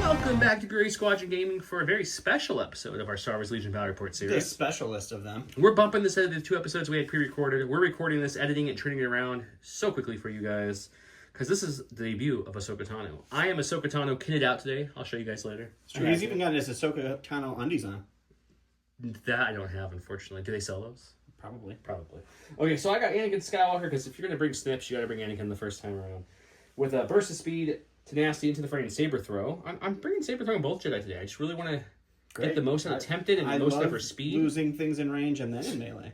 Welcome back to Gray Squadron Gaming for a very special episode of our Star Wars Legion Battle Report series. The specialist of them. We're bumping this out of the 2 episodes we had pre-recorded. We're recording this, editing it, turning it around so quickly for you guys, because this is the debut of Ahsoka Tano. I am Ahsoka Tano, kitted out today. I'll show you guys later. He's even got his Ahsoka Tano undies on. That I don't have, unfortunately. Do they sell those? Probably. Okay, so I got Anakin Skywalker, because if you're going to bring Snips, you got to bring Anakin the first time around. With a burst of speed, tenacity, into the frame, and saber throw. I'm bringing saber throw on both Jedi today. I just really want to get the most attempted and the most of her speed. Losing things in range and then in melee.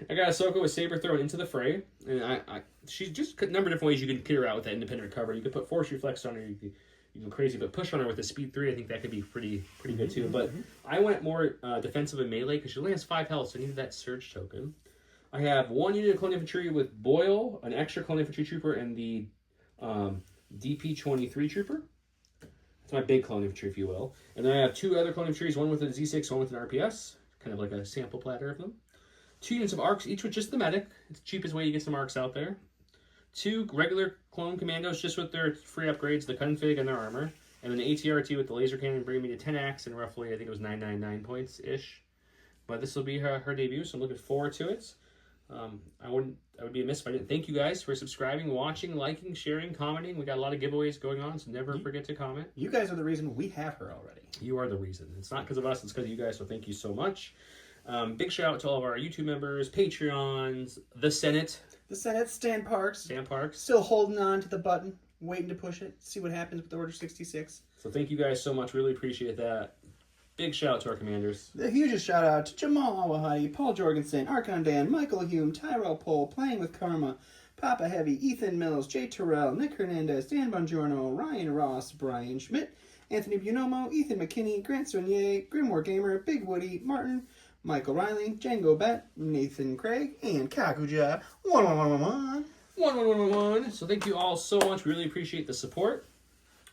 I got Ahsoka with saber throw into the fray, and she's just a number of different ways you can kit her out with that independent recovery. You could put force reflex on her, you can crazy, but push on her with the speed 3. I think that could be pretty good too. But I went more defensive and melee because she only has 5 health, so I needed that surge token. I have 1 unit of clone infantry with Boyle, an extra clone infantry trooper, and the DP-23 trooper. That's my big clone infantry, if you will. And then I have 2 other clone infantries, one with a Z6, one with an RPS, kind of like a sample platter of them. 2 units of arcs, each with just the medic. It's the cheapest way to get some arcs out there. 2 regular clone commandos, just with their free upgrades, the config and their armor. And then an ATRT with the laser cannon, bringing me to 10 axe and roughly, I think it was 999 points-ish. But this will be her debut, so I'm looking forward to it. I would be amiss if I didn't thank you guys for subscribing, watching, liking, sharing, commenting. We got a lot of giveaways going on, so never forget to comment. You guys are the reason we have her already. You are the reason. It's not because of us, it's because of you guys, so thank you so much. Big shout out to all of our YouTube members, Patreons, the Senate. The Senate, Stan Parks. Parks. Still holding on to the button, waiting to push it, see what happens with Order 66. So thank you guys so much. Really appreciate that. Big shout out to our commanders. The hugest shout out to Jamal Awahati, Paul Jorgensen, Archon Dan, Michael Hume, Tyrell Pohl, Playing with Karma, Papa Heavy, Ethan Mills, Jay Terrell, Nick Hernandez, Dan Bongiorno, Ryan Ross, Brian Schmidt, Anthony Buonomo, Ethan McKinney, Grant Sonier, Grimoire Gamer, Big Woody, Martin, Michael Riley, Django Bet, Nathan Craig, and Kakuja 1111. 1111. So thank you all so much. We really appreciate the support.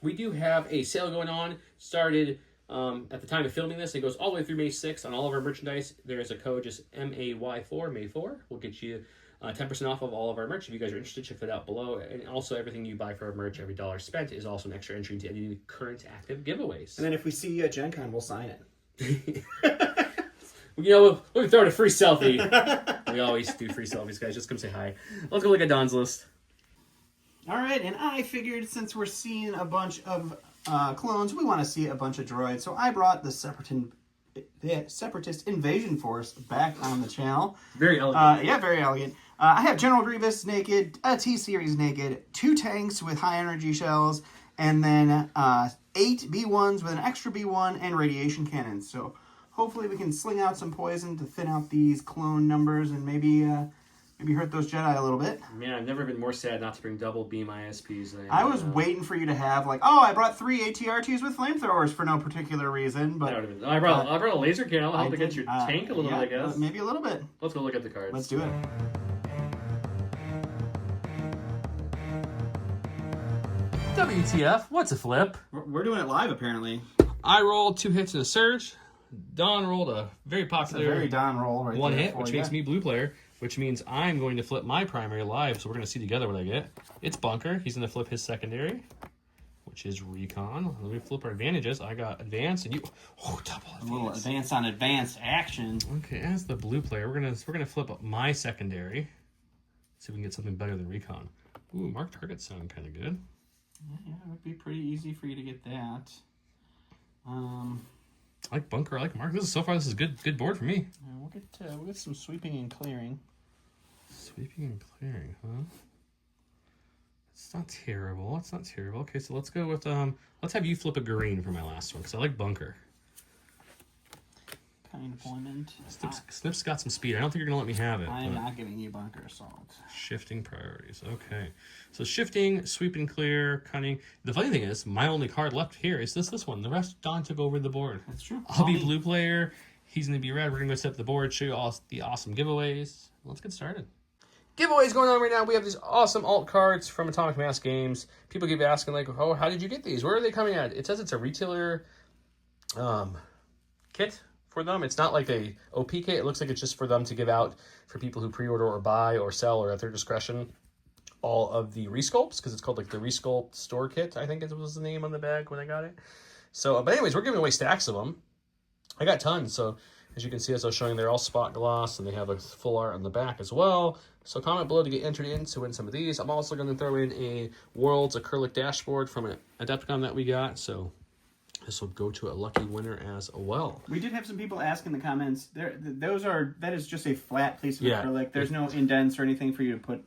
We do have a sale going on. Started at the time of filming this. It goes all the way through May 6th on all of our merchandise. There is a code, just MAY4, May 4. We'll get you 10% off of all of our merch. If you guys are interested, check that out below. And also, everything you buy for our merch, every dollar spent, is also an extra entry into any current active giveaways. And then if we see you at Gen Con, we'll sign it. You know, we'll throw in a free selfie. We always do free selfies, guys. Just come say hi. Let's go look at Don's list. All right, and I figured since we're seeing a bunch of clones, we want to see a bunch of droids. So I brought the Separatist Invasion Force back on the channel. Very elegant. Yeah, very elegant. I have General Grievous naked, a T-Series naked, 2 tanks with high energy shells, and then 8 B1s with an extra B1 and radiation cannons. So hopefully we can sling out some poison to thin out these clone numbers and maybe hurt those Jedi a little bit. Man, I've never been more sad not to bring double beam ISPs. I was waiting for you to have, like, I brought 3 ATRTs with flamethrowers for no particular reason. But I brought a laser cannon. I'll help to get your tank a little bit, I guess. Maybe a little bit. Let's go look at the cards. Let's do it. WTF? What's a flip? We're doing it live, apparently. I rolled 2 hits and a surge. Don rolled a very popular very Don roll right 1 there hit, which makes me blue player, which means I'm going to flip my primary live, so we're going to see together what I get. It's Bunker. He's going to flip his secondary, which is Recon. Let me flip our advantages. I got Advance, and you... Oh, double Advance. A little Advance on Advance action. Okay, as the blue player, we're gonna flip up my secondary. See if we can get something better than Recon. Ooh, Mark Target sound kind of good. Yeah, it would be pretty easy for you to get that. I like Bunker. I like Mark. This is good board for me. Yeah, we'll get some sweeping and clearing. Sweeping and clearing, huh? It's not terrible. It's not terrible. Okay, so let's go with let's have you flip a green for my last one because I like Bunker. Kind deployment. Snip's got some speed. I don't think you're gonna let me have it. I'm not giving you Bunker Assault. Shifting priorities. Okay, so shifting, sweep and clear, cunning. The funny thing is, my only card left here is this one. The rest, Don took over the board. That's true. I'll be blue player. He's gonna be red. We're gonna go set the board, show you all the awesome giveaways. Let's get started. Giveaways going on right now. We have these awesome alt cards from Atomic Mass Games. People keep asking like, "Oh, how did you get these? Where are they coming at?" It says it's a retailer kit for them. It's not like a OP kit. It looks like it's just for them to give out for people who pre-order or buy or sell or at their discretion all of the resculpts, because it's called like the Resculpt Store Kit, I think it was the name on the bag when I got it. So, but anyways, we're giving away stacks of them. I got tons. So as you can see, as I was showing, they're all spot gloss, and they have a full art on the back as well. So comment below to get entered in to win some of these. I'm also going to throw in a Worlds acrylic dashboard from an Adepticon that we got. So this will go to a lucky winner as well. We did have some people ask in the comments. That is just a flat piece of Yeah. acrylic. There's no indents or anything for you to put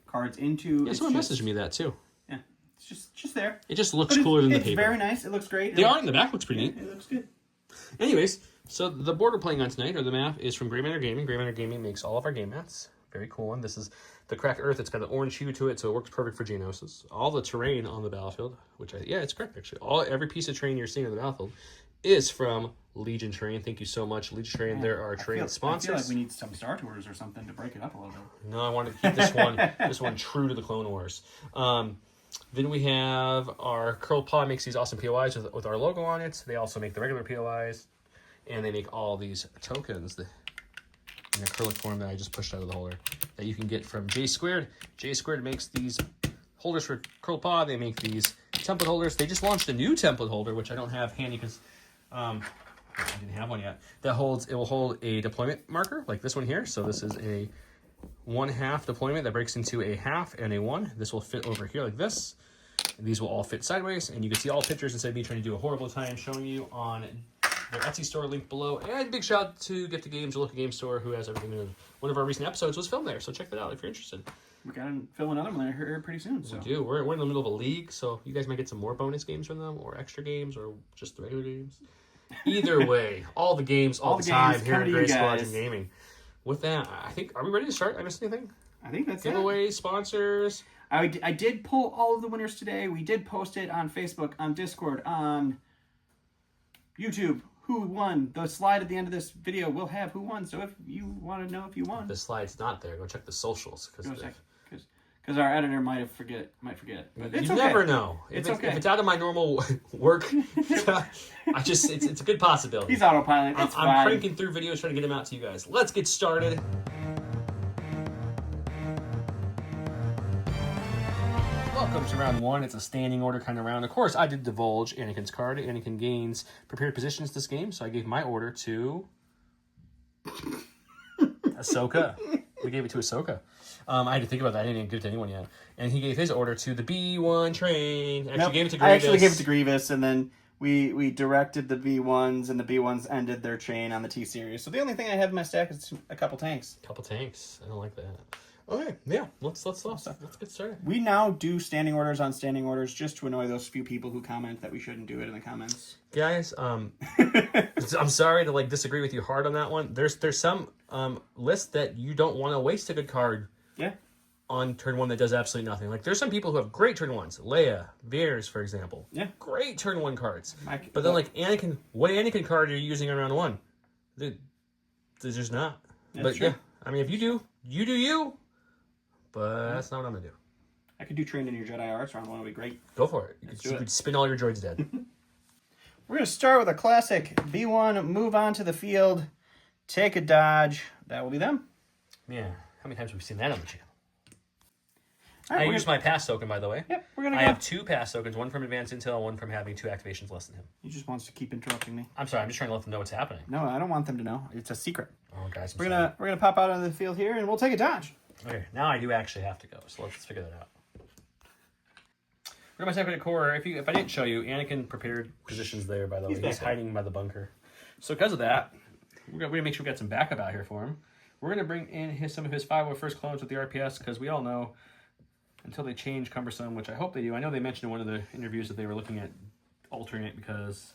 cards into. Yeah, someone messaged me that too. Yeah, it's just there. It just looks cooler than the paper. It's very nice. It looks great. The art in the back looks pretty neat. It looks good. Anyways, so the board we're playing on tonight, or the map, is from Gray Matter Gaming. Gray Matter Gaming makes all of our game mats. Very cool one. This is the Cracked Earth. It's got an orange hue to it, so it works perfect for Geonosis. All the terrain on the battlefield, it's correct actually. Every piece of terrain you're seeing on the battlefield is from Legion Terrain. Thank you so much, Legion Terrain. They're our terrain sponsors. I feel like we need some Star Tours or something to break it up a little bit. No, I wanted to keep this one true to the Clone Wars. Then we have our Curl Paw makes these awesome POIs with our logo on it. They also make the regular POIs, and they make all these tokens in acrylic form that I just pushed out of the holder that you can get from J Squared. J Squared makes these holders for Curl Paw. They make these template holders. They just launched a new template holder, which I don't have handy because I didn't have one yet. It will hold a deployment marker like this one here. So this is a 1/2 deployment that breaks into a half and a 1. This will fit over here like this. And these will all fit sideways, and you can see all pictures instead of me trying to do a horrible time showing you on their Etsy store link below. And big shout out to Get the Games, a local game store who has everything in. One of our recent episodes was filmed there, so check that out if you're interested. We got to film another one here pretty soon. So. We do. We're in the middle of a league, so you guys might get some more bonus games from them, or extra games, or just the regular games. Either way, all the games, all the time here at Gray Squadron Gaming. With that, I think, are we ready to start? I missed anything? I think that's Giveaways, sponsors. I did pull all of the winners today. We did post it on Facebook, on Discord, on YouTube. Who won? The slide at the end of this video will have who won. So if you want to know if you won, the slide's not there. Go check the socials because our editor might forget. But you never know. If it's out of my normal work, it's a good possibility. He's autopilot. I'm cranking through videos trying to get them out to you guys. Let's get started. Welcome to round 1. It's a standing order kind of round. Of course, I did divulge Anakin's card. Anakin gains prepared positions this game, so I gave my order to Ahsoka. We gave it to Ahsoka. I had to think about that. I didn't give it to anyone yet. And he gave his order to the B1 train. Gave it to Grievous. I actually gave it to Grievous, and then we directed the B1s, and the B1s ended their chain on the T-Series. So the only thing I have in my stack is a couple tanks. I don't like that. Okay, yeah, let's get started. We now do standing orders on standing orders just to annoy those few people who comment that we shouldn't do it in the comments. Guys, I'm sorry to disagree with you hard on that one. There's some list that you don't want to waste a good card. Yeah. On turn 1 that does absolutely nothing. There's some people who have great turn 1s. Leia, Veers, for example. Yeah. Great turn 1 cards. But then Anakin, what Anakin card are you using on round 1? There's just not. But true. Yeah, I mean if you do, you do you. But that's not what I'm going to do. I could do train in your Jedi arts round 1. Would be great. Go for it. You could spin all your droids dead. We're going to start with a classic B1, move on to the field, take a dodge. That will be them. Yeah. How many times have we seen that on the channel? Right, I used my pass token, by the way. Yep, we're going to go. I have 2 pass tokens, one from Advanced Intel, one from having 2 activations less than him. He just wants to keep interrupting me. I'm sorry. I'm just trying to let them know what's happening. No, I don't want them to know. It's a secret. Oh, guys, we're gonna pop out onto the field here, and we'll take a dodge. Okay, now I do actually have to go, so let's figure that out. We're my second core. If I didn't show you, Anakin prepared positions there, by the way. He's hiding by the bunker. So because of that, we're going to make sure we got some backup out here for him. We're going to bring in some of his 501st clones with the RPS, because we all know, until they change Cumbersome, which I hope they do. I know they mentioned in one of the interviews that they were looking at altering it because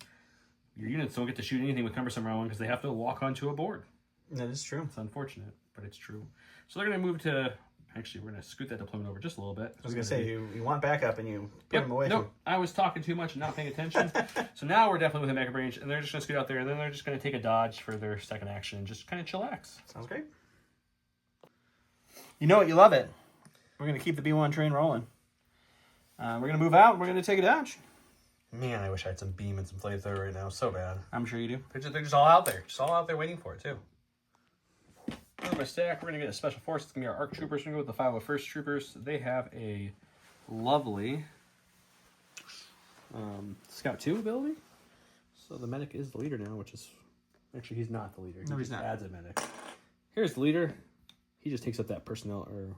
your units don't get to shoot anything with Cumbersome round 1 because they have to walk onto a board. That is true. It's unfortunate, but it's true. So they're going to move to... Actually, we're going to scoot that deployment over just a little bit. I was going to say, you want backup and you put them away. No, I was talking too much and not paying attention. So now we're definitely within backup range, and they're just going to scoot out there, and then they're just going to take a dodge for their second action and just kind of chillax. Sounds great. You know it, you love it. We're going to keep the B1 train rolling. We're going to move out, we're going to take a dodge. Man, I wish I had some beam and some flamethrower right now. So bad. I'm sure you do. They're just all out there. Just all out there waiting for it, too. For my stack, we're going to get a special force. It's going to be our ARC Troopers. We're going to go with the 501st Troopers. They have a lovely Scout 2 ability. So the medic is the leader now, which is... Actually, he's not the leader. No, he's just not. Adds a medic. Here's the leader. He just takes up that personnel, or...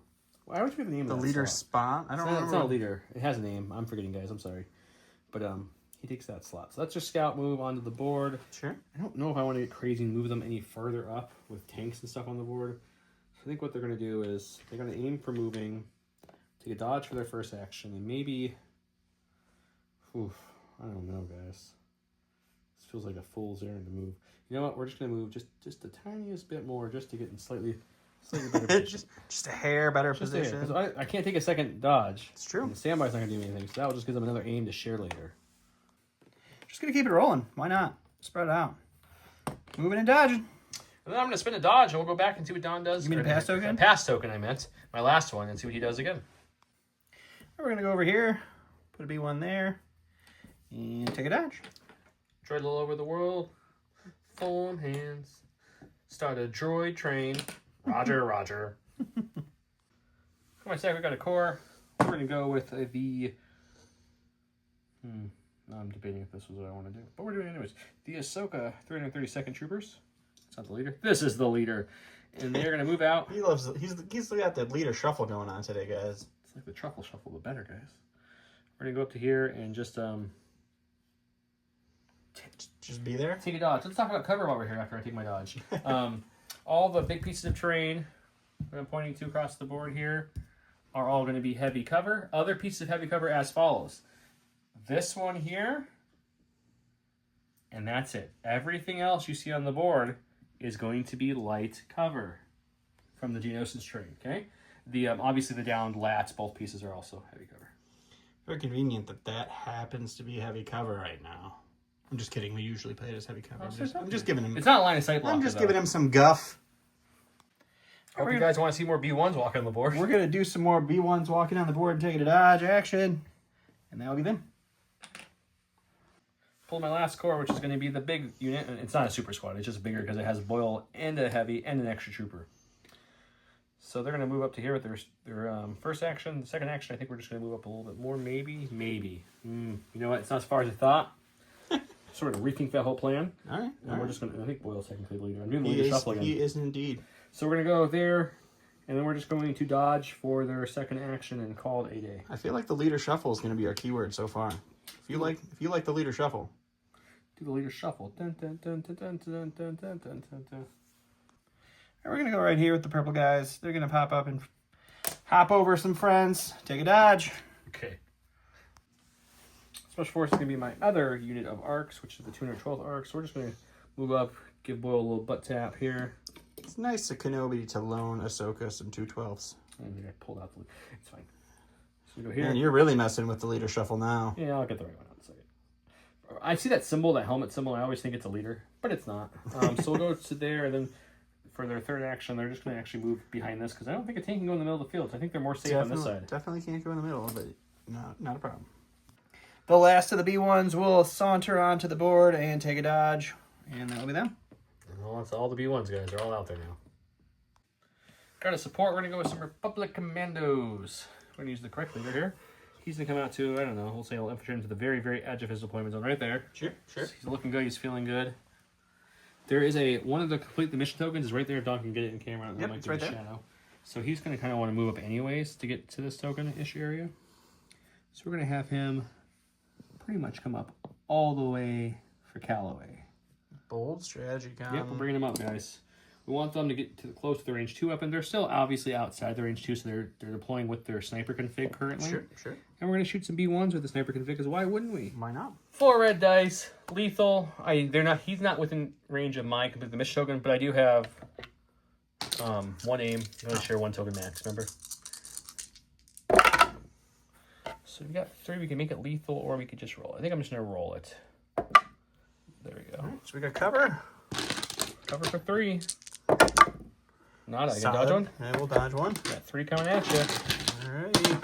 I always forget the name The of that leader slot. spot? I don't It's remember. not a leader. It has a name. I'm forgetting, guys. I'm sorry. But he takes that slot. So that's your scout move onto the board. Sure. I don't know if I want to get crazy and move them any further up with tanks and stuff on the board. So I think what they're going to do is they're going to aim for moving, take a dodge for their first action, and maybe... Oof, I don't know, guys. This feels like a fool's errand to move. You know what? We're just going to move just the tiniest bit more just to get in slightly better position. just a hair better Just position. because I can't take a second dodge. It's true. And the standby's not going to do anything, so that will just give them another aim to share later. Just gonna keep it rolling. Why not? Spread it out. Moving and dodging. And then I'm going to spin a dodge, and we'll go back and see what Don does. You mean a pass token? Pass token, I meant. My last one, and see what he does again. We're gonna go over here, put a B1 there, and take a dodge. Droid all over the world. Form hands. Start a droid train. Roger, roger. For my stack, we got a core. We're going to go with the... I'm debating if this was what I want to do. But we're doing it anyways. The Ahsoka 332nd Troopers. It's not the leader. This is the leader. And they're going to move out. He's got the leader shuffle going on today, guys. It's like the truffle shuffle, but better, guys. We're going to go up to here and just be there. take a dodge. Let's talk about cover while we're here after I take my dodge. All the big pieces of terrain that I'm pointing to across the board here are all going to be heavy cover. Other pieces of heavy cover as follows. This one here, and that's it. Everything else you see on the board is going to be light cover from the Geonosis terrain, okay? The obviously the downed lats, both pieces are also heavy cover. Very convenient that happens to be heavy cover right now. I'm just kidding. We usually play it as heavy cover. I'm just giving him. It's not a line of sight blocker, I'm just giving him some guff. Hope you guys want to see more B1s walking on the board. We're gonna do some more B1s walking on the board and taking a dodge action, and that'll be them. Pull my last core, which is going to be the big unit. And it's not a super squad. It's just bigger because it has Boyle and a heavy and an extra trooper. So they're going to move up to here with their first action. The second action, I think we're just going to move up a little bit more. Maybe. You know what? It's not as far as I thought. Sort of rethink that whole plan. All right. And we're just going to, I think Boyle's technically the leader. I'm doing the leader shuffle again. He is indeed. So we're going to go there. And then we're just going to dodge for their second action and call it a day. I feel like the leader shuffle is going to be our keyword so far. If you like the leader shuffle, do the leader shuffle. Dun, dun, dun, dun, dun, dun, dun, dun, dun, dun, dun. We're going to go right here with the purple guys. They're going to pop up and hop over some friends. Take a dodge. Okay. Special Force is going to be my other unit of arcs, which is the 212th arc. So we're just going to move up, give Boyle a little butt tap here. It's nice of Kenobi to loan Ahsoka some 212s. And I pulled out the... It's fine. So we go here. Man, you're really messing with the leader shuffle now. Yeah, I'll get the right one out in a second. I see that symbol, that helmet symbol. I always think it's a leader, but it's not. So we'll go to there, and then for their third action, they're just going to actually move behind this, because I don't think a tank can go in the middle of the field. So I think they're more safe on this side. Definitely can't go in the middle, but not a problem. The last of the B1s will saunter onto the board and take a dodge, and that'll be them. Well, that's all the B1s, guys. They're all out there now. Got a support. We're going to go with some Republic Commandos. We're going to use the correct leader here. He's going to come out to, I don't know, we'll say he'll infiltrate him to the very, very edge of his deployment zone right there. Sure. He's looking good. He's feeling good. There is one of the complete the mission tokens is right there. Don can get it in camera. Yep, it's right there. Shadow. So he's going to kind of want to move up anyways to get to this token-ish area. So we're going to have him pretty much come up all the way for Callaway. Bold strategy, Yep, we're bringing them up, guys. We want them to get close to the range 2 weapon. They're still obviously outside the range 2, so they're deploying with their sniper config currently. Sure. And we're going to shoot some B1s with the sniper config, because why wouldn't we? Why not? 4 red dice, lethal. He's not within range of my complete the mission token, but I do have 1 aim. You only share 1 token max, remember? So we got 3. We can make it lethal, or we could just roll it. I think I'm just going to roll it. There we go. All right, so we got cover. Cover for 3. Nada. I can Solid. dodge one. And we'll dodge one. Got 3 coming at you. Alrighty.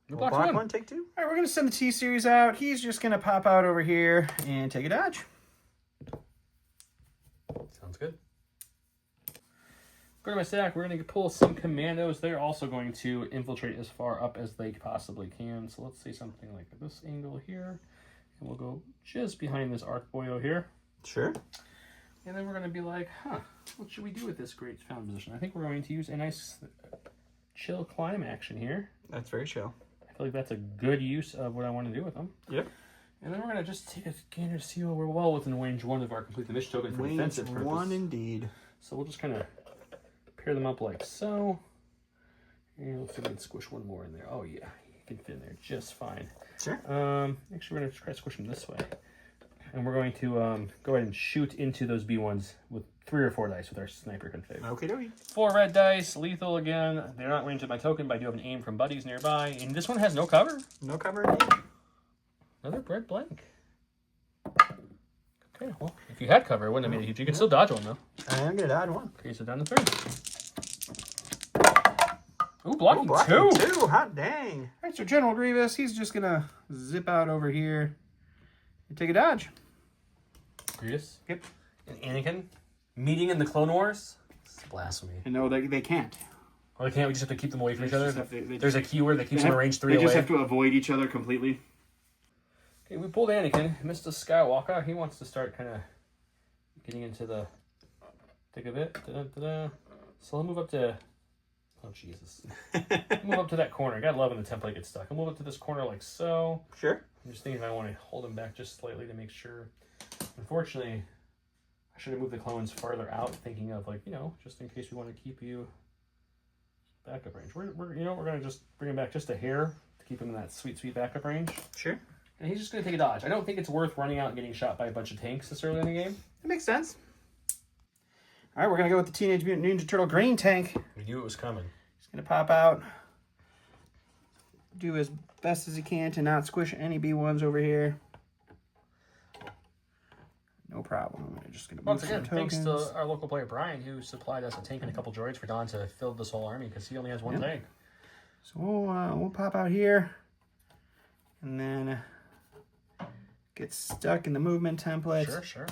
You Block blocked one, take 2. All right, we're going to send the T-Series out. He's just going to pop out over here and take a dodge. Sounds good. Go to my stack. We're going to pull some commandos. They're also going to infiltrate as far up as they possibly can. So let's say something like this angle here. And And we'll go just behind this arc boyo here. Sure. And then we're going to be like, what should we do with this great found position? I think we're going to use a nice chill climb action here. That's very chill. I feel like that's a good use of what I want to do with them. Yep. And then we're going to just take a gander to see what we're well within range 1 of our complete the mission token for defensive purpose. 1 indeed. So we'll just kind of pair them up like so. And let's see if we can squish one more in there. Oh yeah, you can fit in there just fine. Sure. Actually, we're going to try to squish them this way. And we're going to go ahead and shoot into those B1s with 3 or 4 dice with our sniper config. Okie dokie. 4 red dice, lethal again. They're not ranged at my token, but I do have an aim from buddies nearby. And this one has no cover. No cover indeed. Another red blank. Okay, well, if you had cover, it wouldn't have made a huge. You can still dodge one, though. I am going to dodge 1. Okay, so down to 3. Ooh, blocking 2. 2, hot dang. All right, so General Grievous, he's just going to zip out over here and take a dodge. Grievous? Yep. And Anakin? Meeting in the Clone Wars? It's blasphemy. No, they can't. Oh, they can't? We just have to keep them away from each other? There's a keyword that keeps them in range 3 They away. just have to avoid each other completely. Okay, we pulled Anakin. Mr. Skywalker, he wants to start kind of getting into the thick of it. Da-da-da-da. So I'll move up to... Oh, Jesus. I'll move up to that corner. I got love when the template gets stuck. I'll move up to this corner like so. Sure. I'm just thinking if I want to hold him back just slightly to make sure. Unfortunately, I should have moved the clones farther out, thinking of like, just in case we want to keep you backup range. We're going to just bring him back just a hair to keep him in that sweet, sweet backup range. Sure. And he's just going to take a dodge. I don't think it's worth running out and getting shot by a bunch of tanks this early in the game. That makes sense. All right, we're going to go with the Teenage Mutant Ninja Turtle green tank. We knew it was coming. He's going to pop out. Do as best as he can to not squish any B1s over here. No problem. We're just going to move some tokens. Thanks to our local player Brian, who supplied us a tank and a couple droids for Don to fill this whole army because he only has 1 tank. So we'll pop out here and then get stuck in the movement template. Sure.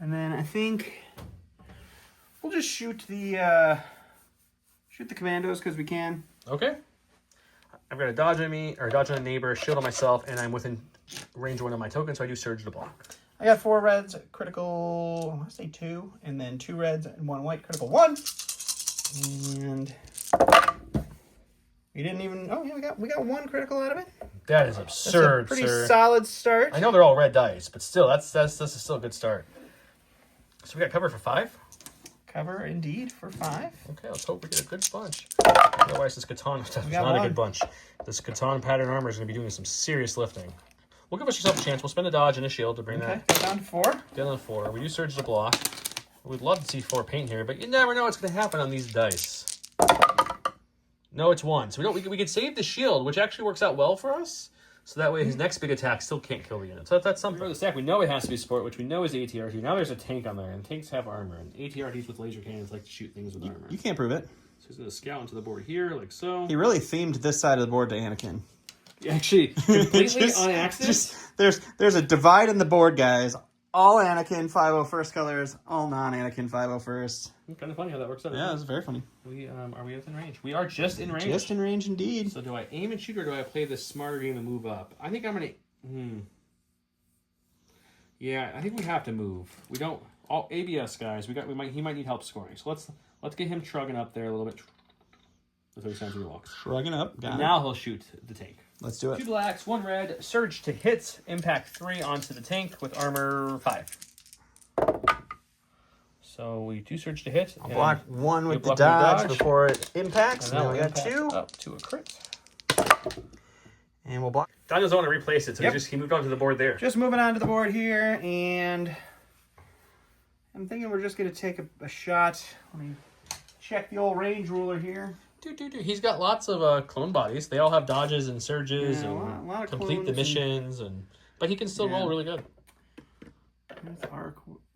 And then I think we'll just shoot the commandos because we can. Okay. I've got a dodge on me, or a dodge on a neighbor, shield on myself, and I'm within range 1 of my token, so I do surge to block. I got 4 reds, critical, I want to say 2, and then 2 reds and 1 white, critical 1. And we didn't even, oh yeah, we got 1 critical out of it. That is absurd, That's a pretty solid start. I know they're all red dice, but still, that's still a good start. So we got cover for 5? Cover indeed for 5. Okay, let's hope we get a good bunch. Otherwise, this Catan stuff is not a good bunch. This Catan pattern armor is going to be doing some serious lifting. We'll give yourself a chance. We'll spend a dodge and a shield to bring that down to 4. Down to 4. We do surge to block. We'd love to see 4 paint here, but you never know what's going to happen on these dice. No, it's 1. So we could save the shield, which actually works out well for us. So that way his next big attack still can't kill the unit. So that's something. For the stack, we know it has to be sport, which we know is ATRT. Now there's a tank on there, and tanks have armor. And ATRTs with laser cannons like to shoot things with armor. You can't prove it. So he's going to scout into the board here, like so. He really themed this side of the board to Anakin. Actually, completely on accident. There's a divide in the board, guys. All Anakin 501st colors, all non-Anakin 501st. Kind of funny how that works out. Yeah, it's very funny. Are we within range? We are just in range. Just in range, indeed. So do I aim and shoot, or do I play this smarter game and move up? I think I'm gonna. Yeah, I think we have to move. We don't. All ABS guys. He might need help scoring. So let's get him trugging up there a little bit. That's what he sounds when he walks. Shrugging up. Got it. Now he'll shoot the tank. Let's do it. 2 blacks, 1 red, surge to hit, impact 3 onto the tank with armor 5. So we do surge to hit. I'll block 1 with the dodge before it impacts. And then we got 2. Up to a crit. And we'll block. Don doesn't want to replace it, so he moved on to the board there. Just moving on to the board here, and I'm thinking we're just going to take a shot. Let me check the old range ruler here. He's got lots of clone bodies. They all have dodges and surges and a lot of complete the missions, but he can still roll really good.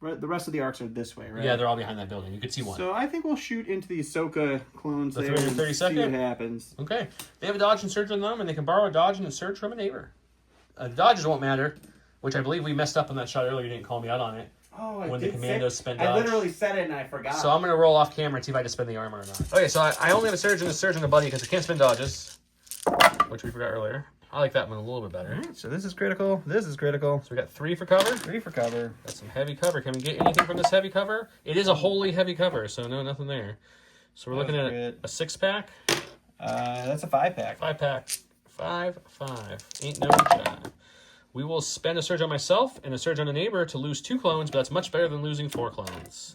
The rest of the arcs are this way, right? Yeah, they're all behind that building. You could see one. So I think we'll shoot into the Ahsoka clones there and 332nd? see what happens. Okay. They have a dodge and surge on them, and they can borrow a dodge and a surge from a neighbor. The dodges won't matter, which I believe we messed up on that shot earlier. You didn't call me out on it. Oh, when the commandos spend dodge. I literally said it and I forgot. So I'm going to roll off camera and see if I just spend the armor or not. Okay, so I only have a surge and a buddy because I can't spend dodges, which we forgot earlier. I like that one a little bit better. All right, so this is critical. This is critical. So we got 3 for cover. 3 for cover. That's some heavy cover. Can we get anything from this heavy cover? It is a wholly heavy cover, so no, nothing there. So we're looking at a 6-pack. That's a 5-pack. 5-pack. 5. Ain't no jive. We will spend a surge on myself and a surge on a neighbor to lose 2 clones, but that's much better than losing 4 clones.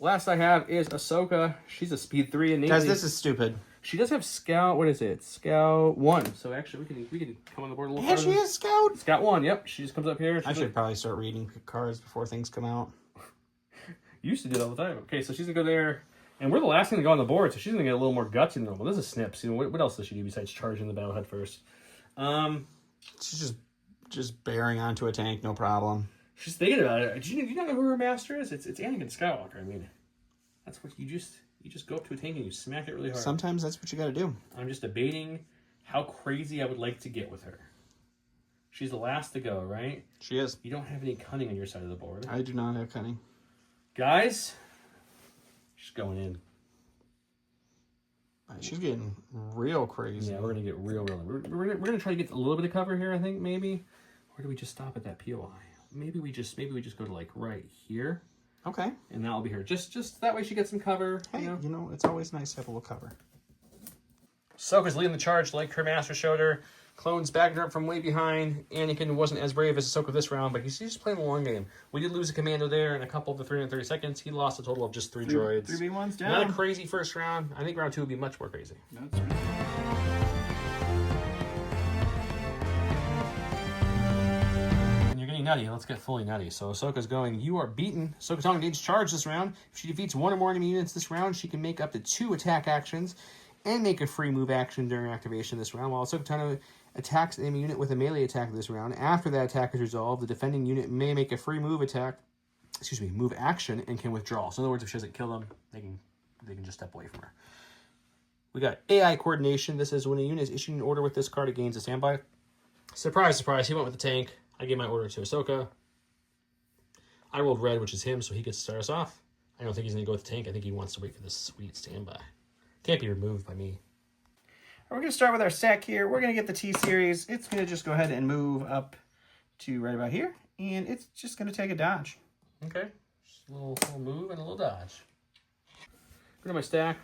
Last I have is Ahsoka. She's a speed 3 innately. Guys, this is stupid. She does have Scout. What is it? Scout 1. So actually, we can come on the board a little Yeah, further. she is Scout. Scout 1. Yep. She just comes up here. I should probably start reading cards before things come out. You used to do that all the time. Okay, so she's gonna go there, and we're the last thing to go on the board, so she's gonna get a little more gutsy than normal. This is Snips. You know what else does she do besides charging the battle head first? She's just bearing onto a tank, no problem. She's thinking about it. Do you not know who her master is? It's Anakin Skywalker. I mean, that's what you just go up to a tank and you smack it really hard. Sometimes that's what you got to do. I'm just debating how crazy I would like to get with her. She's the last to go, right? She is. You don't have any cunning on your side of the board. I do not have cunning. Guys, she's going in. She's getting real crazy. Yeah, we're going to get real. We're gonna try to get a little bit of cover here, I think, maybe. Or do we just stop at that POI? Maybe we just go to like right here. Okay. And that'll be her. Just that way she gets some cover. Hey, you know, it's always nice to have a little cover. Ahsoka's leading the charge like her master showed her. Clones backing her up from way behind. Anakin wasn't as brave as Ahsoka this round, but he's just playing the long game. We did lose a commando there in a couple of the 330 seconds. He lost a total of just 3 droids. 3v1's down. Not a crazy first round. I think round 2 will be much more crazy. That's right. And you're getting nutty. Let's get fully nutty. So Ahsoka's going, you are beaten. Ahsoka's on engaged charge this round. If she defeats 1 or more enemy units this round, she can make up to 2 attack actions and make a free move action during activation this round. While Ahsoka Tano attacks an enemy unit with a melee attack this round, after that attack is resolved, the defending unit may make a free move action and can withdraw. So in other words, if she doesn't kill them, they can just step away from her. We got AI coordination. This is when a unit is issued an order with this card, it gains a standby. Surprise, surprise, he went with the tank. I gave my order to Ahsoka. I rolled red, which is him, so he gets to start us off. I don't think he's going to go with the tank. I think he wants to wait for this sweet standby. Can't be removed by me. We're going to start with our stack here. We're going to get the T-Series. It's going to just go ahead and move up to right about here. And it's just going to take a dodge. Okay. Just a little move and a little dodge. Go to my stack.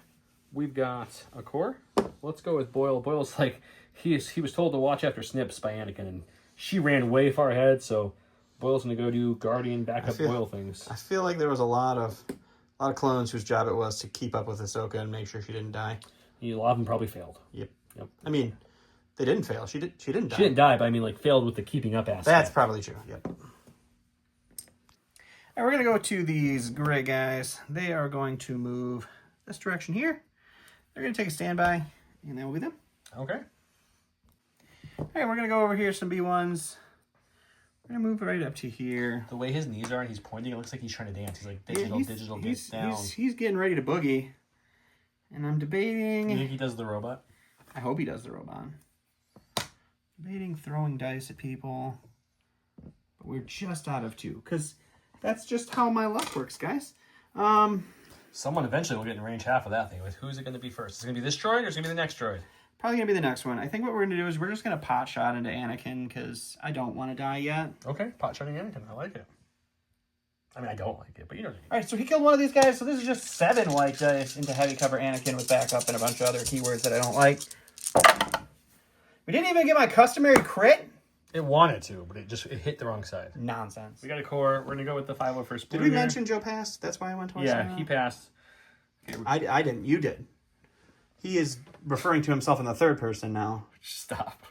We've got a core. Let's go with Boyle. Boyle's like, he was told to watch after Snips by Anakin, and she ran way far ahead, so Boyle's going to go do Guardian backup Boyle things. I feel like there was a lot of clones whose job it was to keep up with Ahsoka and make sure she didn't die. A lot of them probably failed. Yep. I mean, they didn't fail. She didn't die. She didn't die, but I mean, like, failed with the keeping up aspect. That's probably true. Yep. All right, we're going to go to these gray guys. They are going to move this direction here. They're going to take a standby, and that will be them. Okay. All right, we're going to go over here, some B1s. We're going to move right up to here. The way his knees are and he's pointing, it looks like he's trying to dance. He's like, digital, he's, get down. He's getting ready to boogie. And I'm debating... You think he does the robot? I hope he does the robot. Debating throwing dice at people. But we're just out of 2. Because that's just how my luck works, guys. Someone eventually will get in range half of that thing. Who's it going to be first? Is it going to be this droid or is it going to be the next droid? Probably going to be the next one. I think what we're going to do is we're just going to pot shot into Anakin because I don't want to die yet. Okay, pot shotting Anakin. I like it. I mean, I don't like it, but you know what I mean. All right, so he killed one of these guys. So this is just 7 white dice into heavy cover Anakin with backup and a bunch of other keywords that I don't like. We didn't even get my customary crit. It wanted to, but it hit the wrong side. Nonsense. We got a core. We're going to go with the 501st blue. Did we mention Joe passed? That's why I went twice. Yeah, he passed. Okay, I didn't. You did. He is referring to himself in the third person now. Stop.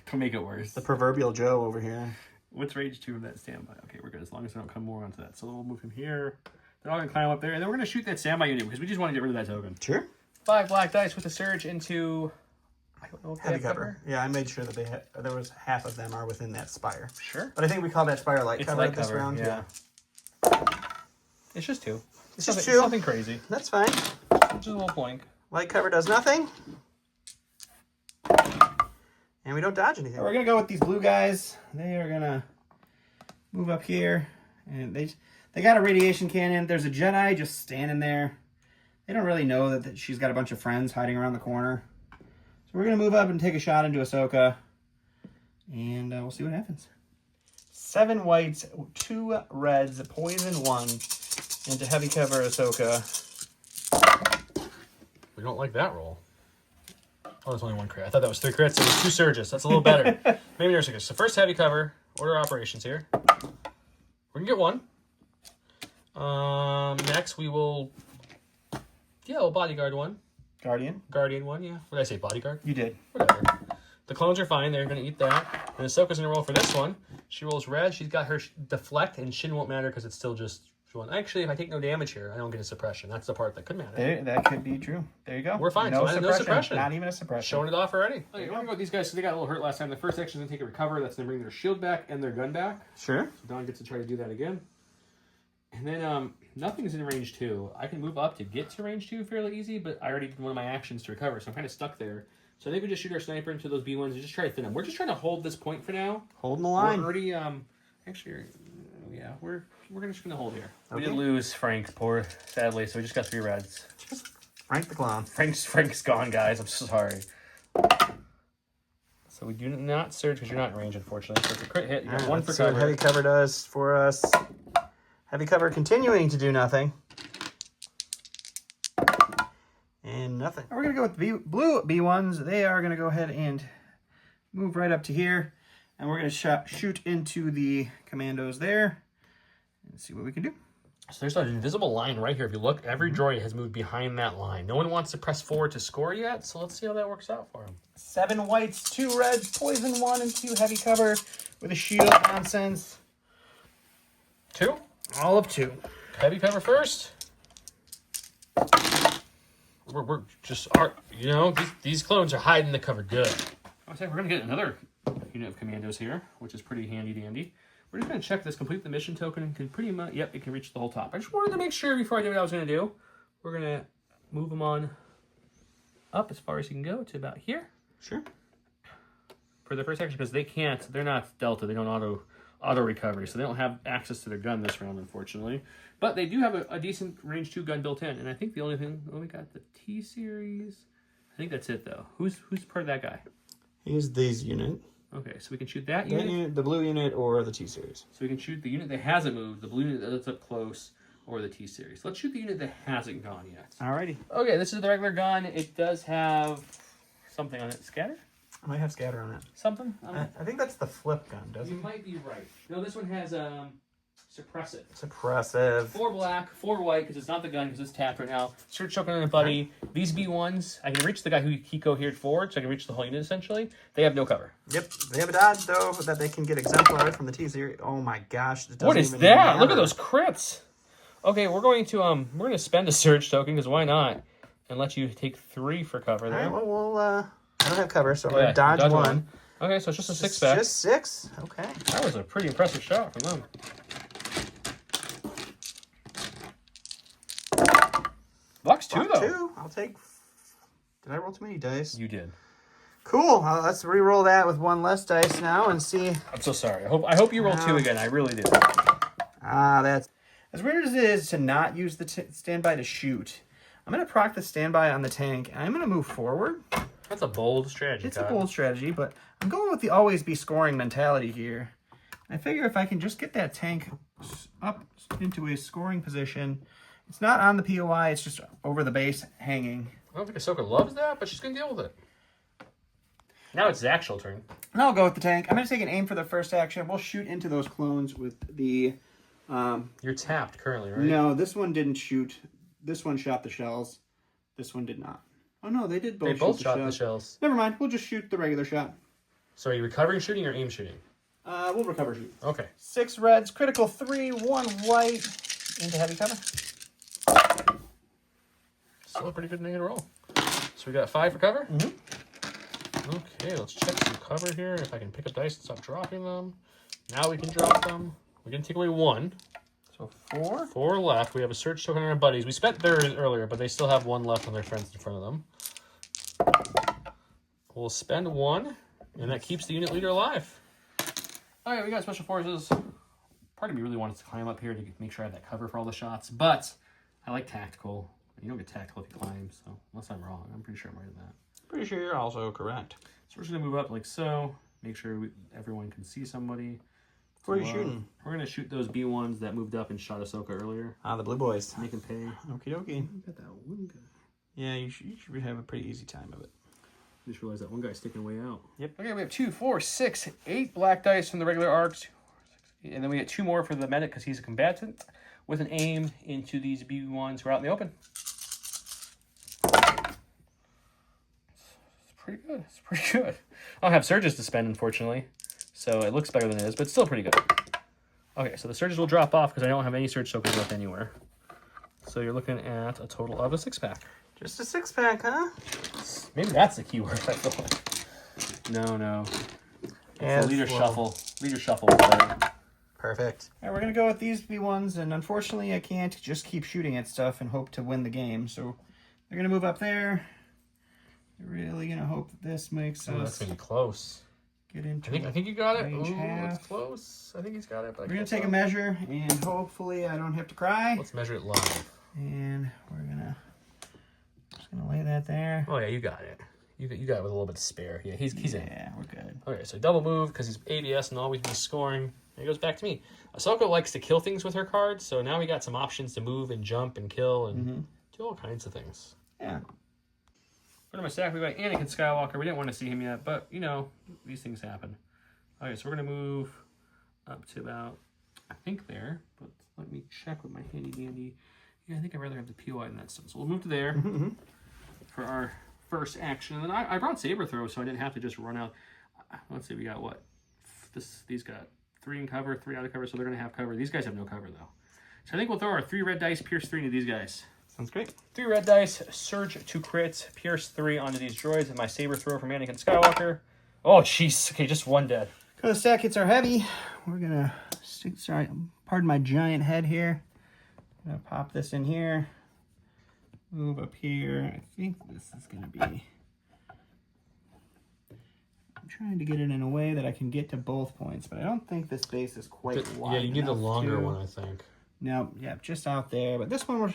Don't make it worse. The proverbial Joe over here. What's range 2 of that standby? Okay, we're good as long as we don't come more onto that. So we'll move him here. They're all going to climb up there, and then we're going to shoot that standby unit because we just want to get rid of that token. Sure. 5 black dice with a surge into... I don't know if heavy cover. Yeah, I made sure that there was half of them are within that spire. Sure. But I think we call that spire light cover light this cover, round. Yeah. It's just 2. It's just 2. Nothing crazy. That's fine. Just a little blank. Light cover does nothing. And we don't dodge anything. We're going to go with these blue guys. They are going to move up here. And they got a radiation cannon. There's a Jedi just standing there. They don't really know that she's got a bunch of friends hiding around the corner. So we're going to move up and take a shot into Ahsoka. And we'll see what happens. 7 whites, 2 reds, poison 1, into heavy cover Ahsoka. We don't like that roll. Oh, there's only 1 crit. I thought that was 3 crits. It was 2 surges. That's a little better. Maybe there's a So first heavy cover. Order operations here. We're going to get 1. Next, we will... Yeah, we'll bodyguard 1. Guardian. Guardian 1, yeah. What did I say? Bodyguard? You did. Whatever. The clones are fine. They're going to eat that. And Ahsoka's going to roll for this one. She rolls red. She's got her deflect, and Shin won't matter because it's still just one. Actually, if I take no damage here, I don't get a suppression. That's the part that could matter. That could be true. There you go. We're fine. No, So suppression. no suppression. Not even a suppression. Showing it off already. Okay, we're going to go with these guys. So they got a little hurt last time. The first action is going to take a recover. That's going to bring their shield back and their gun back. Sure. So Don gets to try to do that again. And then nothing's in range 2. I can move up to get to range 2 fairly easy, but I already did one of my actions to recover, so I'm kind of stuck there. So I think we just shoot our sniper into those B1s and just try to thin them. We're just trying to hold this point for now. Holding the line. We're already, actually, yeah, we're just going to hold here. Okay. We did lose Frank, sadly, so we just got 3 reds. Frank the clown. Frank's gone, guys. I'm so sorry. So we do not surge because you're not in range, unfortunately. So it's a crit hit. You got 1 for cover. What heavy cover does for us. Heavy cover continuing to do nothing. And nothing. We're going to go with blue B1s. They are going to go ahead and move right up to here. And we're going to shoot into the commandos there. And see what we can do. So there's an invisible line right here. If you look, every droid has moved behind that line. No one wants to press forward to score yet, so let's see how that works out for him. 7 whites, 2 reds, poison 1, and 2 heavy cover with a shield nonsense. 2? All of 2. Heavy cover first. We're just, these clones are hiding the cover good. I'll say we're going to get another unit of commandos here, which is pretty handy dandy. We're just going to check this, complete the mission token, can pretty much, yep, it can reach the whole top. I just wanted to make sure before I did what I was going to do. We're going to move them on up as far as you can go to about here. Sure. For the first action, because they're not Delta, they don't auto recovery, so they don't have access to their gun this round, unfortunately. But they do have a decent range 2 gun built in, and I think the only thing, we got the T-Series. I think that's it, though. Who's part of that guy? He's these unit. Okay, so we can shoot that unit. The blue unit or the T-Series. So we can shoot the unit that hasn't moved, the blue unit that's up close, or the T-Series. Let's shoot the unit that hasn't gone yet. Alrighty. Okay, this is the regular gun. It does have something on it. Scatter? I might have scatter on it. Something? I think that's the flip gun, doesn't it? You might be right. No, this one has suppressive. Suppressive. 4 black, 4 white, because it's not the gun, because it's tapped right now. Search choking on a buddy. These B1s, I can reach the guy who he cohered forward, so I can reach the whole unit, essentially. They have no cover. Yep. They have a dodge, though, that they can get exemplary from the T-Series. Oh, my gosh. What is that? Look at those crits. Okay, we're going to spend a surge token, because why not? And let you take 3 for cover there. All right, well, I don't have cover, so we're going to dodge 1. Okay, so it's just a 6 back. Just 6? Okay. That was a pretty impressive shot from them. Luck's 2, though. 2. I'll take... Did I roll too many dice? You did. Cool. Let's re-roll that with 1 less dice now and see... I'm so sorry. I hope you roll 2 again. I really do. That's... As weird as it is to not use the standby to shoot, I'm going to proc the standby on the tank, and I'm going to move forward. That's a bold strategy, It's a bold strategy, but I'm going with the always be scoring mentality here. I figure if I can just get that tank up into a scoring position... It's not on the POI, it's just over the base, hanging. I don't think Ahsoka loves that, but she's going to deal with it. Now it's the actual turn. And I'll go with the tank. I'm going to take an aim for the first action. We'll shoot into those clones with the... You're tapped currently, right? No, this one didn't shoot. This one shot the shells. This one did not. Oh, no, they did both They both shot the shells. Never mind, we'll just shoot the regular shot. So are you recovering shooting or aim shooting? We'll recover shoot. Okay. 6 reds, critical 3, 1 white, into heavy cover. Still a pretty good negative roll. So we got 5 for cover? Mm-hmm. Okay, let's check some cover here. If I can pick up dice and stop dropping them. Now we can drop them. We're going to take away 1. So 4. 4 left. We have a search token on our buddies. We spent theirs earlier, but they still have 1 left on their friends in front of them. We'll spend 1, and that keeps the unit leader alive. All right, we got special forces. Part of me really wanted to climb up here to make sure I have that cover for all the shots, but I like tactical. You don't get tactical if you climb, so unless I'm wrong. I'm pretty sure I'm right in that. Pretty sure you're also correct. So we're just going to move up like so. make sure everyone can see somebody. Where are you shooting? We're going to shoot those B1s that moved up and shot Ahsoka earlier. Ah, the blue boys. Make them pay. Okie dokie. Got that one guy. Yeah, you should have a pretty easy time of it. Just realized that one guy's sticking way out. Yep. Okay, we have 2, 4, 6, 8 black dice from the regular arcs. And then we get 2 more for the medic because he's a combatant with an aim into these B1s who are out in the open. It's pretty good. It's pretty good. I don't have surges to spend, unfortunately. So it looks better than it is, but it's still pretty good. Okay, so the surges will drop off because I don't have any surge tokens left anywhere. So you're looking at a total of a 6-pack. Just a 6-pack, huh? Maybe that's the keyword, I feel like. No. It's the leader shuffle. Leader shuffle. Perfect. All right, we're going to go with these B1s, and unfortunately I can't just keep shooting at stuff and hope to win the game. So they're going to move up there. They're really going to hope that this makes us... that's going to be close. Get into I think you got it. Range Ooh, half. it's close. I think he's got it. But we're going to take a measure, and hopefully I don't have to cry. Let's measure it live. And we're just gonna lay that there. Oh yeah, you got it. You got it with a little bit to spare. Yeah, he's in. Yeah, we're good. Okay, so double move because he's ABS and always be scoring. And it goes back to me. Ahsoka likes to kill things with her cards, so now we got some options to move and jump and kill and do all kinds of things. Yeah. Put in my stack, we got Anakin Skywalker. We didn't want to see him yet, but you know, these things happen. Okay, so we're gonna move up to about, I think there, but let me check with my handy dandy. Yeah, I think I'd rather have the POI than that stuff. So we'll move to there for our first action. And then I brought Saber Throw, so I didn't have to just run out. Let's see, we got what? These got 3 in cover, 3 out of cover, so they're going to have cover. These guys have no cover, though. So I think we'll throw our 3 red dice, Pierce 3 into these guys. Sounds great. 3 red dice, Surge 2 crits, Pierce 3 onto these droids, and my Saber Throw from Anakin Skywalker. Oh, jeez. Okay, just 1 dead. Because the stack hits are heavy, we're going to stick, sorry, pardon my giant head here. I'm going to pop this in here, move up here. I think this is going to be... I'm trying to get it in a way that I can get to both points, but I don't think this base is quite wide. Yeah, you need the longer to... one, I think. No, yeah, just out there. But this one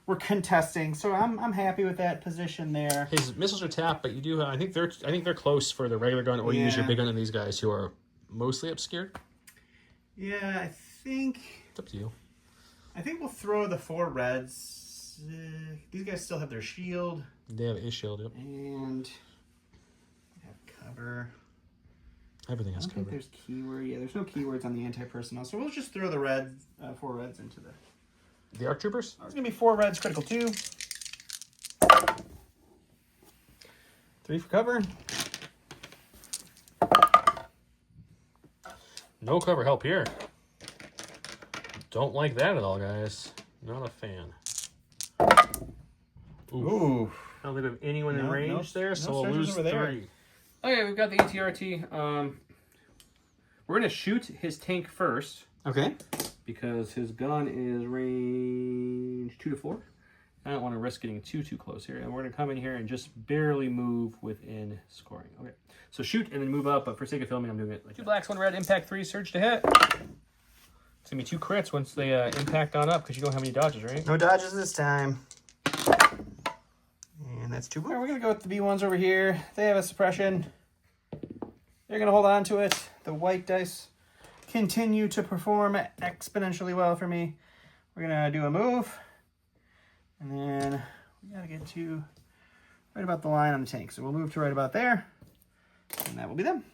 we're contesting, so I'm happy with that position there. His missiles are tapped, but you do. I think they're close for the regular gun, or you use your big gun on these guys who are mostly obscured. Yeah, I think It's up to you. I think we'll throw the 4 reds. These guys still have their shield. They have a shield, yep. And have cover. Everything has I don't think cover. there's keyword. Yeah, there's no keywords on the anti-personnel, so we'll just throw the 4 reds into the... The ARC Troopers? It's going to be 4 reds, critical 2. 3 for cover. No cover help here. Don't like that at all, guys. Not a fan. Ooh. I don't think we have anyone in range there, so we'll surges lose over there. 3. Okay, we've got the ATRT. We're going to shoot his tank first. Okay. Because his gun is range 2 to 4. I don't want to risk getting too close here. And we're going to come in here and just barely move within scoring. Okay. So shoot and then move up, but for sake of filming, I'm doing it like 2 blacks, 1 red, impact 3, surge to hit. It's going to be 2 crits once they impact on up because you don't have any dodges, right? No dodges this time. And that's 2 blue. All right, we're going to go with the B1s over here. They have a suppression. They're going to hold on to it. The white dice continue to perform exponentially well for me. We're going to do a move. And then we got to get to right about the line on the tank. So we'll move to right about there. And that will be them.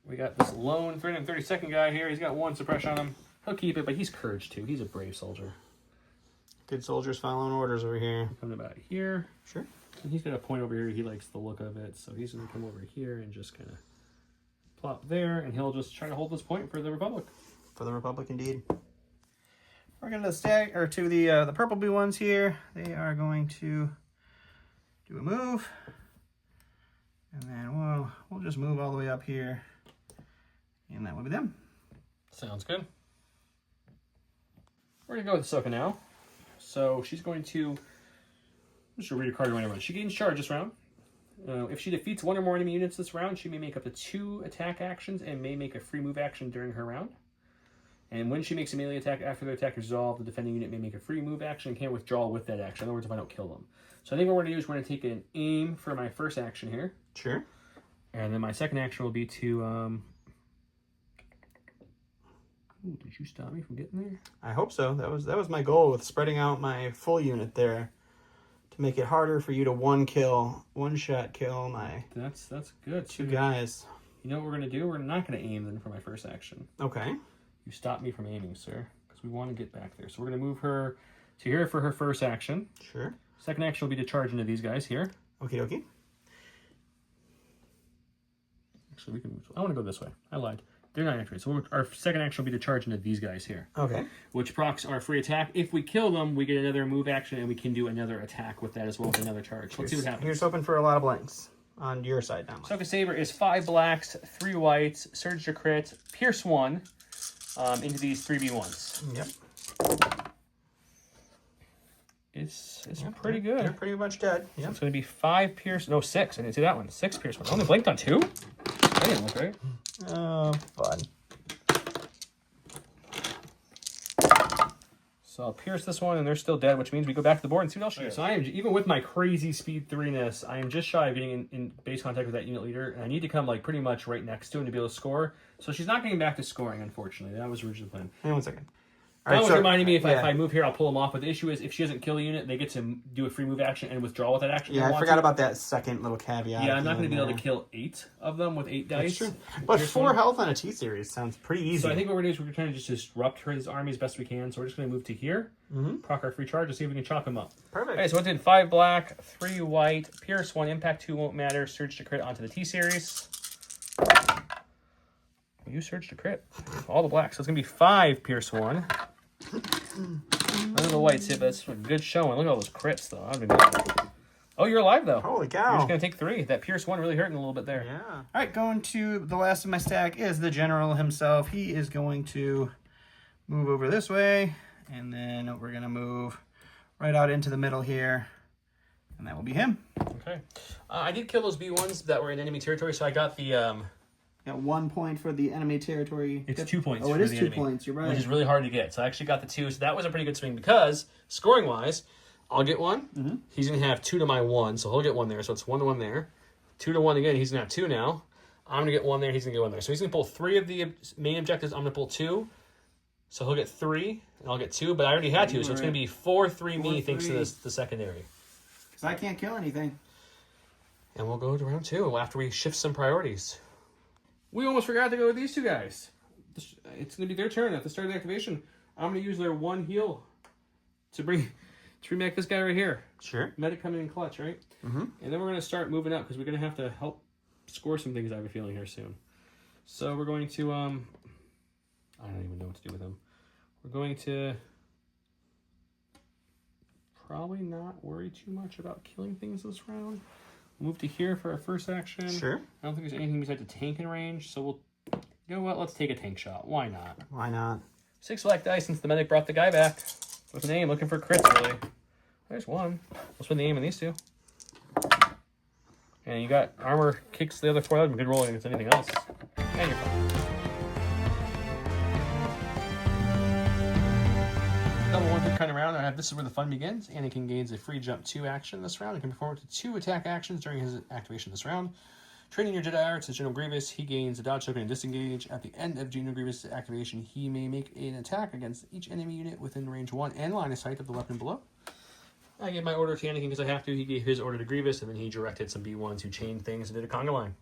We got this lone 332nd guy here. He's got 1 suppression on him. He'll keep it, but he's courage too. He's a brave soldier. Good soldiers following orders over here. Coming about here. Sure. And he's got a point over here. He likes the look of it. So he's going to come over here and just kind of plop there. And he'll just try to hold this point for the Republic. For the Republic, indeed. We're going to stack, or to the purple B1s here. They are going to do a move. And then we'll just move all the way up here. And that will be them. Sounds good. We're going to go with Ahsoka now. So she's going to... Just read a card around. She gains charge this round. If she defeats 1 or more enemy units this round, she may make up to 2 attack actions and may make a free move action during her round. And when she makes a melee attack after their attack is resolved, the defending unit may make a free move action and can't withdraw with that action. In other words, if I don't kill them. So I think what we're going to do is we're going to take an aim for my first action here. Sure. And then my second action will be to... Ooh, did you stop me from getting there? I hope so. That was my goal with spreading out my full unit there. To make it harder for you to one-shot kill my That's good. two guys. You know what we're going to do? We're not going to aim then for my first action. Okay. You stopped me from aiming, sir, because we want to get back there. So we're going to move her to here for her first action. Sure. Second action will be to charge into these guys here. Okie dokie. Actually, we can move. I want to go this way. I lied. They're not activated. So our second action will be to charge into these guys here. Okay. Which procs our free attack. If we kill them, we get another move action, and we can do another attack with that as well as another charge. Let's see what happens. Here's hoping for a lot of blanks on your side now. Ahsoka Saber is 5 blacks, 3 whites, surge to crit, pierce 1 into these 3v1s. Yep. It's pretty good. They're pretty much dead. Yep. So it's going to be 5 pierce... No, 6. I didn't see that one. 6 pierce 1. I only blinked on 2? That didn't look right. Oh, fun. So I'll pierce this one, and they're still dead, which means we go back to the board and see what else she does. So I am, even with my crazy speed 3-ness, I am just shy of getting in base contact with that unit leader, and I need to come like pretty much right next to him to be able to score. So she's not getting back to scoring, unfortunately. That was originally the plan. Hang on 1 second. That was reminding me if I move here, I'll pull them off. But the issue is, if she doesn't kill a unit, they get to do a free move action and withdraw with that action. Yeah, I forgot about that second little caveat. Yeah, I'm not going to be able to kill 8 of them with 8 dice. That's true. But 4 health on a T-Series sounds pretty easy. So I think what we're going to do is we're trying to just disrupt his army as best we can. So we're just going to move to here, proc our free charge, and see if we can chop him up. Perfect. Okay, so I did 5 black, 3 white, pierce 1, impact 2 won't matter, surge to crit onto the T-Series. You surge to crit. All the blacks. So it's going to be 5 pierce 1. None of the whites hit, but that's a good showing. Look at all those crits, though. Oh, you're alive, though. Holy cow. You're just going to take 3. That pierce 1 really hurting a little bit there. Yeah. All right, going to the last of my stack is the General himself. He is going to move over this way, and then we're going to move right out into the middle here, and that will be him. Okay. I did kill those B1s that were in enemy territory, so I got the... Got 1 point for the enemy territory. It's 2 points. Oh, it is 2 points. You're right. Which is really hard to get. So I actually got the 2. So that was a pretty good swing because scoring wise, I'll get 1. He's gonna have 2 to my 1, so he'll get 1 there. So it's 1 to 1 there. 2 to 1 again. He's gonna have 2 now. I'm gonna get 1 there. He's gonna get 1 there. So he's gonna pull 3 of the main objectives. I'm gonna pull 2. So he'll get 3, and I'll get 2. But I already had 2, so it's gonna be 4-3 me thanks to the secondary. Because I can't kill anything. And we'll go to round 2 after we shift some priorities. We almost forgot to go with these 2 guys. It's going to be their turn at the start of the activation. I'm going to use their 1 heal to bring back this guy right here. Sure. Medic coming in clutch, right? And then we're going to start moving up because we're going to have to help score some things, I have a feeling, here soon. So we're going to, I don't even know what to do with them. We're going to probably not worry too much about killing things this round. Move to here for our first action. Sure. I don't think there's anything besides a tank in range, so we'll... You know what? Let's take a tank shot. Why not? Why not? 6 black dice since the medic brought the guy back. With an aim, looking for crits, really. There's 1. Let's put the aim in these 2. And you got armor kicks the other 4 out. Good rolling against anything else. And you're fine. Double 1 good kind of round. This is where the fun begins. Anakin gains a free jump 2 action this round. He can perform up to 2 attack actions during his activation this round. Training your Jedi arts as General Grievous, he gains a dodge token and disengage. At the end of General Grievous' activation, he may make an attack against each enemy unit within range 1 and line of sight of the weapon below. I gave my order to Anakin because I have to. He gave his order to Grievous, and then he directed some B1s who chained things and did a conga line.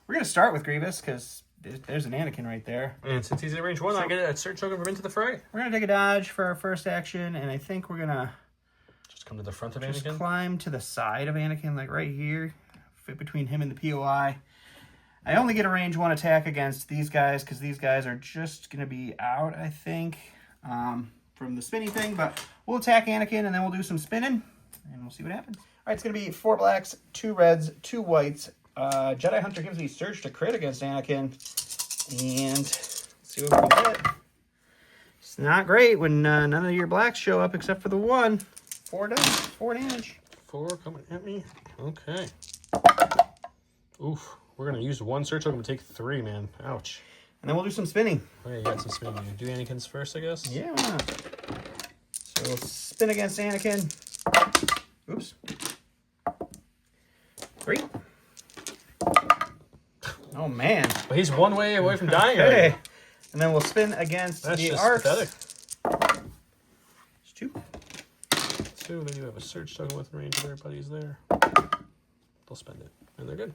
We're going to start with Grievous because there's an Anakin right there. And since he's in range 1, I get a search token from Into the Fray. We're going to take a dodge for our first action, and I think we're going to just come to the front of just Anakin. Climb to the side of Anakin, like right here. Fit between him and the POI. I only get a range 1 attack against these guys because these guys are just going to be out, I think, from the spinning thing. But we'll attack Anakin, and then we'll do some spinning, and we'll see what happens. All right, it's going to be 4 blacks, 2 reds, 2 whites. Jedi Hunter gives me surge to crit against Anakin, and let's see what we can get. It's not great when none of your blacks show up except for the 1. 4 damage. 4 coming at me. Okay. Oof. We're going to use 1 search token to take 3, man. Ouch. And then we'll do some spinning. Okay, you got some spinning. Do Anakin's first, I guess? Yeah, why not? So we'll spin against Anakin. Oops. 3. Oh, man. But he's one way away from dying. Okay. Already. And then we'll spin against That's the just arcs. pathetic. It's 2. 2, then you have a surge token with range of their buddies there. They'll spend it, and they're good.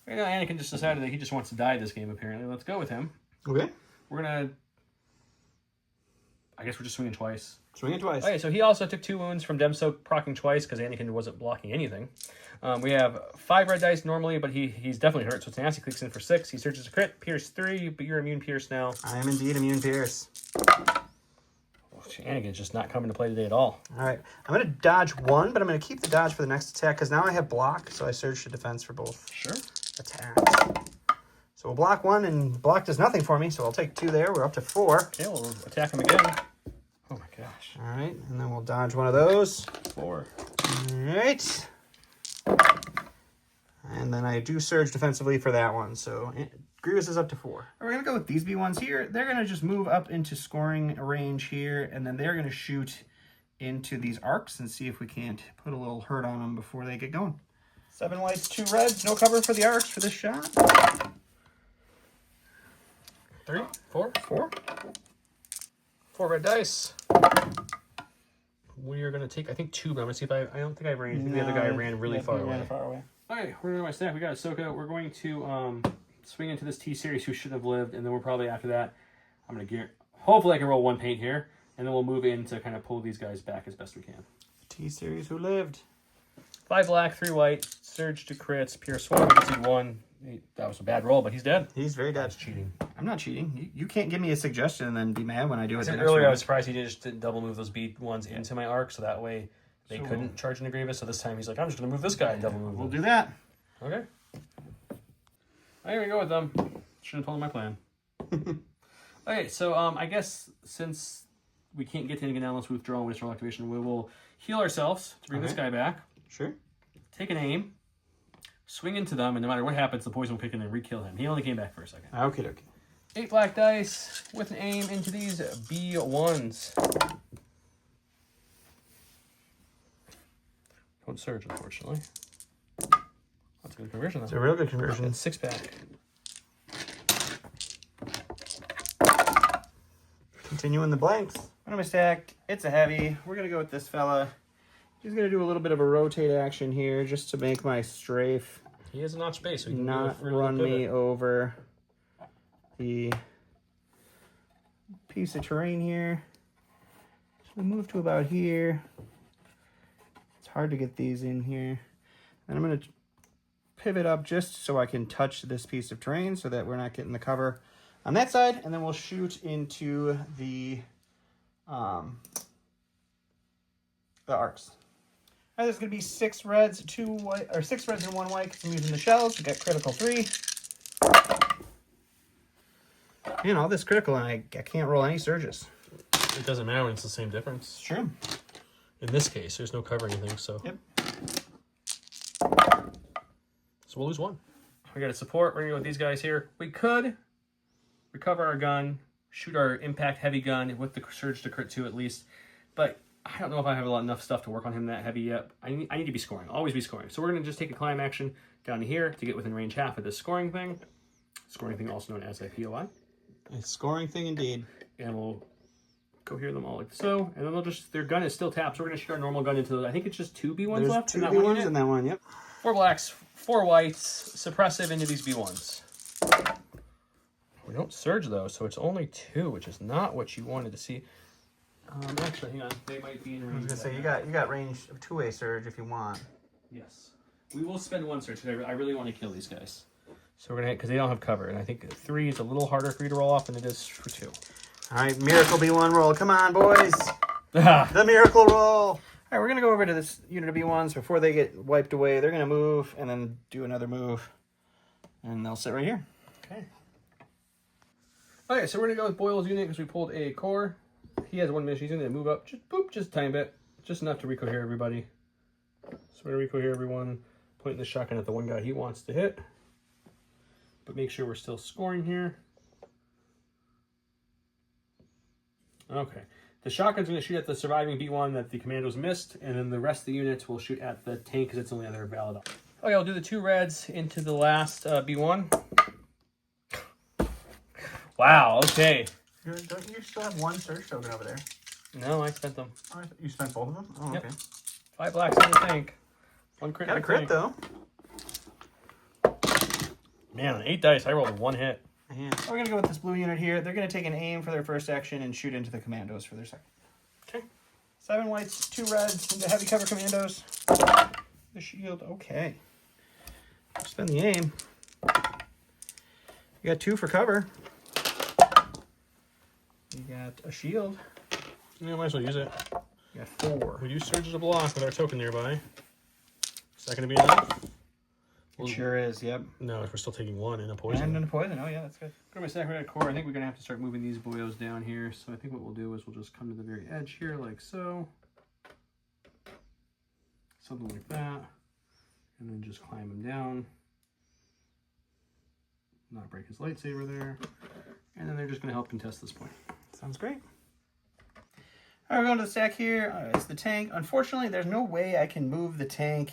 Right now, Anakin just decided that he just wants to die this game, apparently. Let's go with him. Okay. We're going to... I guess we're just swinging twice. Swing it twice. Okay, so he also took 2 wounds from Demsoak, proccing twice because Anakin wasn't blocking anything. We have 5 red dice normally, but he's definitely hurt, so it's nasty. Clicks in for 6. He searches a crit, pierce 3, but you're immune pierce now. I am indeed immune pierce. Anakin's just not coming to play today at all. All right. I'm going to dodge 1, but I'm going to keep the dodge for the next attack because now I have block, so I surge to defense for both Sure. attacks. So we'll block 1, and block does nothing for me, so I'll take 2 there. We're up to 4. Okay, we'll attack him again. Oh my gosh. All right, and then we'll dodge 1 of those. 4. All right. And then I do surge defensively for that one, so Grievous is up to 4. We're going to go with these B1s here. They're going to just move up into scoring range here, and then they're going to shoot into these arcs and see if we can't put a little hurt on them before they get going. 7 whites, 2 reds. No cover for the arcs for this shot. 3, 4. 4. 4 red dice. We are going to take, I think, 2, but I'm going to see if I don't think I ran. I think the other guy ran really far away. Okay, we're going to my stack. We got Ahsoka. We're going to swing into this T-Series who shouldn't have lived, and then we're probably after that, I'm going to gear. Hopefully I can roll 1 paint here, and then we'll move in to kind of pull these guys back as best we can. T-Series who lived. 5 black, 3 white, surge to crits, pierce 1, we just need 1. That was a bad roll, but he's dead. He's very dead. That's cheating. I'm not cheating. You can't give me a suggestion and then be mad when I do it. Earlier, I was surprised he just didn't double move those B1s into my arc, so that way they couldn't charge into Grievous. So this time he's like, I'm just going to move this guy and double move We'll them. do that. Okay. Here we go with them. Shouldn't have told him my plan. Okay, so I guess since we can't get to anything unless we withdraw and withdraw activation, we will heal ourselves to bring this guy back. Sure. Take an aim. Swing into them, and no matter what happens, the poison will kick in and re-kill him. He only came back for a second. Okay. 8 black dice with an aim into these B1s. Don't surge, unfortunately. That's a good conversion, though. It's a real good conversion. It's 6-pack. Continuing the blanks. What am I stack? It's a heavy. We're going to go with this fella. He's going to do a little bit of a rotate action here just to make my strafe He has a notch base, so he can not run me over the piece of terrain here. So we move to about here. It's hard to get these in here. And I'm going to pivot up just so I can touch this piece of terrain so that we're not getting the cover on that side. And then we'll shoot into the arcs. All right, there's going to be 6 reds, 2 white, or 6 reds and 1 white because I'm using the shells. We got critical 3. And all this critical, and I can't roll any surges. It doesn't matter when it's the same difference. True. In this case, there's no cover anything, so. Yep. So we'll lose 1. We got a support. We're going to go with these guys here. We could recover our gun, shoot our impact heavy gun with the surge to crit 2 at least, but I don't know if I have enough stuff to work on him that heavy yet. I need to be scoring. Always be scoring. So we're going to just take a climb action down to here to get within range half of this scoring thing. Scoring thing also known as a POI. A scoring thing indeed. And we'll go hear them all like so. And then they'll just, their gun is still tapped. So we're going to shoot our normal gun into those. I think it's just 2 B1s There's left. 2 B1s in that one, yep. 4 blacks, 4 whites, suppressive into these B1s. We don't surge though, so it's only 2, which is not what you wanted to see. Actually, hang on. They might be in range. I was gonna say you got range of 2-way surge if you want. Yes, we will spend 1 surge because I really want to kill these guys. So we're gonna because they don't have cover, and I think 3 is a little harder for you to roll off than it is for 2. All right, miracle B1 roll. Come on, boys. The miracle roll. All right, we're gonna go over to this unit of B1s before they get wiped away. They're gonna move and then do another move, and they'll sit right here. Okay. Okay, so we're gonna go with Boyle's unit because we pulled a core. He has 1 mission. He's going to move up just boop, just a tiny bit. Just enough to recohere everybody. So we're going to recohere everyone, pointing the shotgun at the one guy he wants to hit. But make sure we're still scoring here. Okay. The shotgun's going to shoot at the surviving B1 that the commandos missed, and then the rest of the units will shoot at the tank because it's the only other valid option. Okay, I'll do the 2 reds into the last B1. Wow, okay. Don't you still have 1 search token over there? No, I spent them. Oh, you spent both of them? Oh, Yep. okay. 5 blacks in the tank. 1 crit. Got a crit, though. Man, on 8 dice, I rolled 1 hit. Yeah. So we're going to go with this blue unit here. They're going to take an aim for their first action and shoot into the commandos for their second. Okay. 7 whites, 2 reds into heavy cover commandos. The shield, okay. Spend the aim. You got 2 for cover. You got a shield. Yeah, might as well use it. You got 4. We use Surge to block with our token nearby. Is that going to be enough? It sure is, yep. No, if we're still taking 1 and a poison. And a poison, oh yeah, that's good. Go to my Sacred Core. I think we're going to have to start moving these boyos down here. So I think what we'll do is we'll just come to the very edge here like so. Something like that. And then just climb him down. Not break his lightsaber there. And then they're just going to help contest this point. Sounds great. All right, we're going to the stack here. It's the tank. Unfortunately, there's no way I can move the tank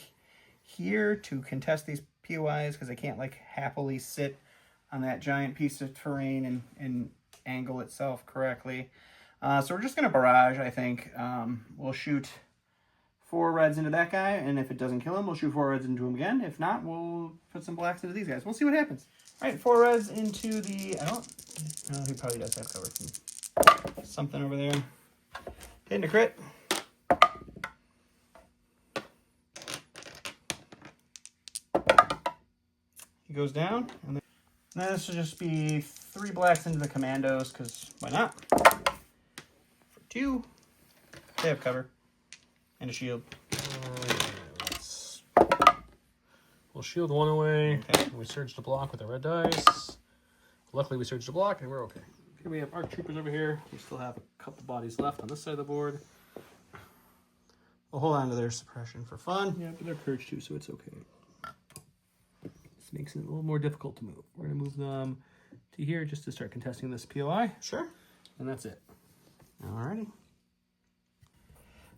here to contest these POIs because I can't like happily sit on that giant piece of terrain and angle itself correctly. So we're just going to barrage, I think. We'll shoot 4 reds into that guy, and if it doesn't kill him, we'll shoot 4 reds into him again. If not, we'll put some blacks into these guys. We'll see what happens. All right, 4 reds into the... No, he probably does have cover from something over there. Hitting a crit. He goes down, and then this will just be 3 blacks into the commandos, because why not? For 2, they have cover. And a shield. We'll shield 1 away. Okay. We surge to block with the red dice. Luckily, we surge to block, and we're okay. Here we have ARC Troopers over here. We still have a couple bodies left on this side of the board. We'll hold on to their suppression for fun. Yeah, but they're purged too, so it's okay. This makes it a little more difficult to move. We're going to move them to here just to start contesting this POI. Sure. And that's it. Alrighty.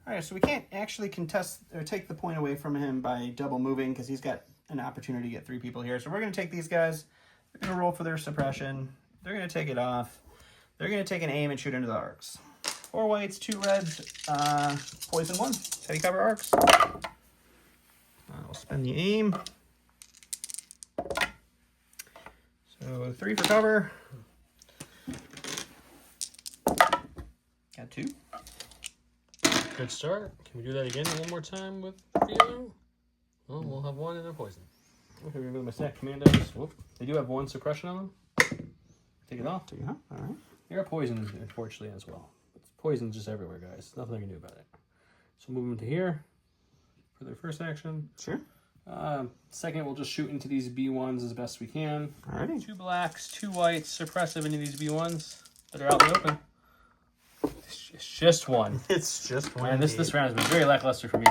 Alright, so we can't actually contest or take the point away from him by double moving because he's got an opportunity to get 3 people here. So we're going to take these guys. They're going to roll for their suppression. They're going to take it off. They're going to take an aim and shoot into the arcs. 4 whites, 2 reds, poison 1. Heavy cover arcs. We'll spend the aim. So 3 for cover. Got 2. Good start. Can we do that again one more time with you? Well, we'll have 1 and a poison. Okay, we're going to my stack commandos. Whoop. They do have 1 suppression on them. Take it off. Take it off. Alright. They are poisoned, unfortunately, as well. Poison's just everywhere, guys. Nothing I can do about it. So move them to here for their first action. Sure. Second, we'll just shoot into these B1s as best we can. Alrighty. 2 blacks, 2 whites, suppressive into these B1s that are out in the open. It's just 1. It's just 1. Man, this round has been very lackluster for me.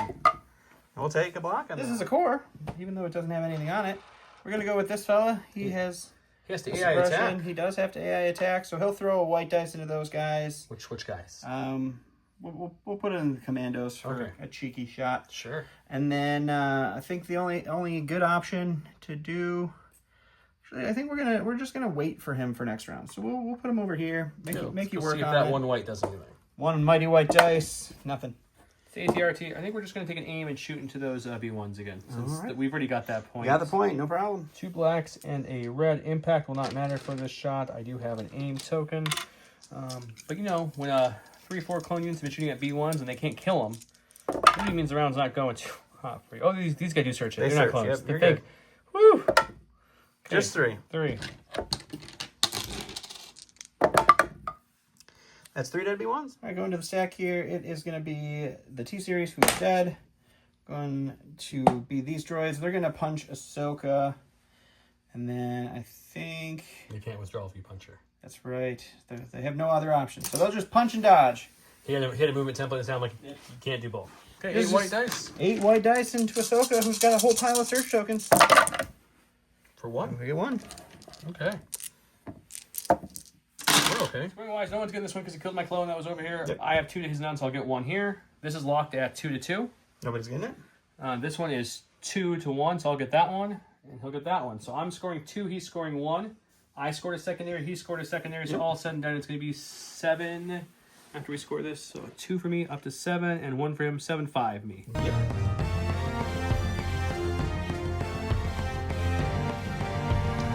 We'll take a block on this. This is a core, even though it doesn't have anything on it. We're going to go with this fella. He has to AI attack. He does have to AI attack, so he'll throw a white dice into those guys. Which guys? We'll put it in the commandos for a cheeky shot. Sure. And then I think the only good option to do... Actually, I think we're just gonna wait for him for next round. So we'll put him over here. Make you work on it. See if that 1 white does anything. 1 mighty white dice. Nothing. It's ATRT. I think we're just going to take an aim and shoot into those B1s again. Since we've already got that point. Got the point. No problem. 2 blacks and a red. Impact will not matter for this shot. I do have an aim token. But you know, when 3-4 clone units have been shooting at B1s and they can't kill them, it really means the round's not going too hot for you. Oh, these guys do search it. They're not clones. Yep, they think. Woo! Okay. Just 3. 3. That's 3 dead B1s. All right, going to the stack here. It is going to be the T-Series, who's dead. Going to be these droids. They're going to punch Ahsoka. And then I think... You can't withdraw if you punch her. That's right. They have no other options. So they'll just punch and dodge. He had a movement template and sound like you can't do both. Okay, 8 white dice. 8 white dice into Ahsoka, who's got a whole pile of search tokens. For 1? We get 1. Okay. We're okay. Swing-wise, no one's getting this one because he killed my clone that was over here. Yep. I have 2 to his none, so I'll get 1 here. This is locked at 2 to 2. Nobody's getting it? This one is 2 to 1, so I'll get that one, and he'll get that one. So I'm scoring 2, he's scoring 1. I scored a secondary, he scored a secondary, so all said and done, it's going to be 7 after we score this. So 2 for me, up to 7, and 1 for him, 7-5 me. Yep.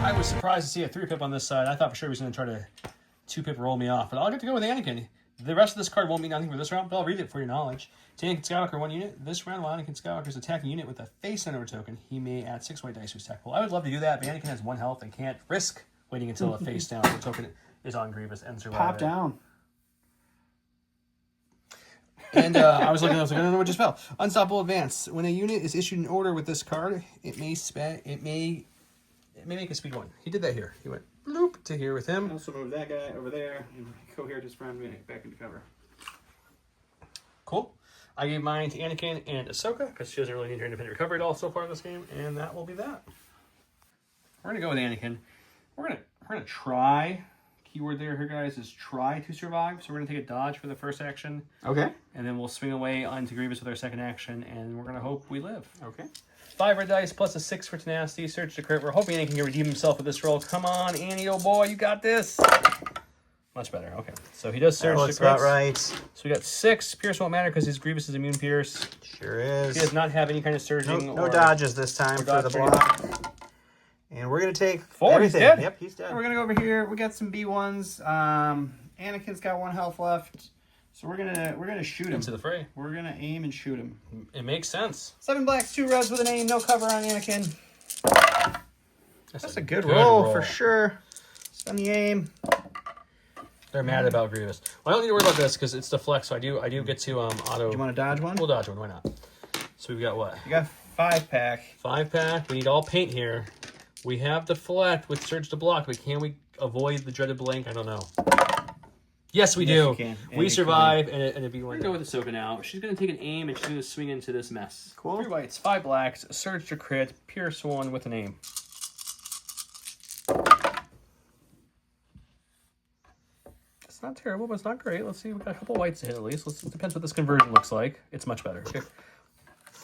I was surprised to see a 3-pip on this side. I thought for sure he was going to try to 2-pip roll me off, but I'll get to go with Anakin. The rest of this card won't mean nothing for this round, but I'll read it for your knowledge. To Anakin Skywalker, 1 unit. This round, while Anakin Skywalker's attacking unit with a face center token, he may add 6 white dice to his attack pool. I would love to do that, but Anakin has 1 health and can't risk waiting until a face down token is on Grievous and survive. Pop down. And I was like, I don't know what just fell. Unstoppable Advance. When a unit is issued an order with this card, it may make a speed 1. He did that here. He went bloop to here with him. Also move that guy over there and cohere his friend back into cover. Cool. I gave mine to Anakin and Ahsoka because she doesn't really need her independent recovery at all so far in this game, and that will be that. We're gonna go with Anakin. We're gonna try. Keyword there, here guys, is try to survive. So we're gonna take a dodge for the first action. Okay. And then we'll swing away onto Grievous with our second action, and we're gonna hope we live. Okay. 5 red dice plus a 6 for tenacity. Search to crit. We're hoping Anakin can redeem himself with this roll. Come on, Annie, oh boy, you got this. Much better. Okay, so he does surge to That's crit. about right. So we got 6. Pierce won't matter because his Grievous is immune pierce. Sure is. He does not have any kind of surging. No dodges this time for the block. And we're going to take 4. everything. He's dead. Yep, he's dead. We're going to go over here. We got some B1s. Anakin's got 1 health left. So we're gonna shoot him. Into the fray. We're going to aim and shoot him. It makes sense. 7 blacks, 2 reds with an aim. No cover on Anakin. That's a good roll for sure. On the aim. They're mad about Grievous. Well, I don't need to worry about this because it's the flex, so I do get to auto. Do you want to dodge one? We'll dodge one. Why not? So we've got what? You got 5-pack. 5-pack. We need all paint here. We have deflect with surge to block, but can we avoid the dreaded blank? I don't know. Yes, we do. you can. We survive, and it'd be one. We're We're going to go with Ahsoka now. She's going to take an aim, and she's going to swing into this mess. Cool. 3 whites, 5 blacks, surge to crit, pierce 1 with an aim. It's not terrible, but it's not great. Let's see. We got a couple whites to hit at least. It depends what this conversion looks like. It's much better. Okay.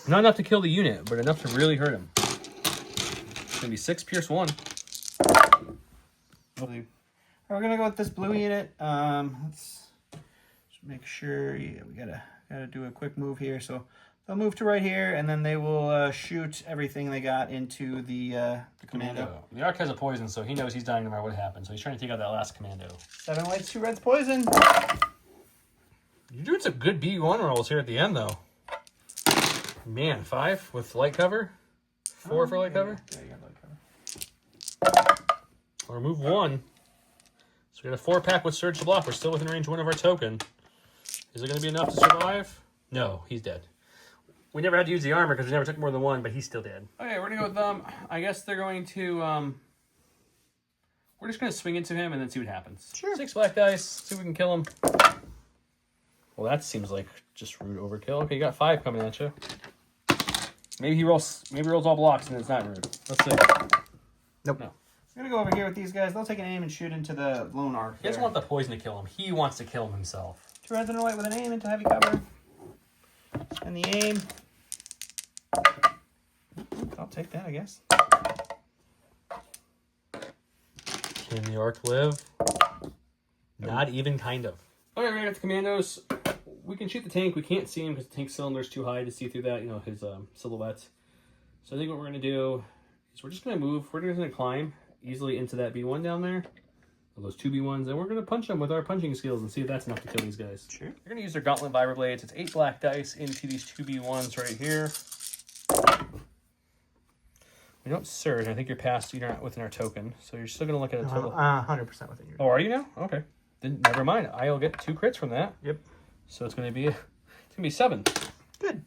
Not enough to kill the unit, but enough to really hurt him. It's going to be 6 pierce 1. Blue. We're gonna go with this blue unit. Let's just make sure. Yeah, we gotta do a quick move here. So they'll move to right here, and then they will shoot everything they got into the commando. The Arc has a poison, so he knows he's dying no matter what happens. So he's trying to take out that last commando. 7 whites, 2 reds, poison. You're doing some good B1 rolls here at the end, though. Man, 5 with light cover. 4 for light cover. Yeah, you got light cover. Or remove 1. So we got a 4-pack with surge to block. We're still within range 1 of our token. Is it going to be enough to survive? No, he's dead. We never had to use the armor because we never took more than 1, but he's still dead. Okay, we're going to go with them. I guess they're going to... we're just going to swing into him and then see what happens. Sure. 6 black dice. See if we can kill him. Well, that seems like just rude overkill. Okay, you got 5 coming at you. Maybe he rolls all blocks and it's not rude. Let's see. Nope. No. I'm gonna go over here with these guys. They'll take an aim and shoot into the lone arc. He doesn't want the poison to kill him. He wants to kill him himself. 2 reds and a white with an aim into heavy cover. And the aim. I'll take that, I guess. Can the Arc live? Not even kind of. Okay, we got the commandos. We can shoot the tank. We can't see him because the tank cylinder's too high to see through that, his silhouette. So I think what we're going to do is we're just going to move. We're just going to climb easily into that B1 down there. Or those 2 B1s. And we're going to punch them with our punching skills and see if that's enough to kill these guys. Sure. We're going to use their Gauntlet Vibroblades. It's 8 black dice into these 2 B1s right here. We don't surge. I think you're not within our token. So you're still going to look at a total. 100% within your. Oh, are you now? Okay. Then never mind. I'll get 2 crits from that. Yep. So it's going to be 7. Good.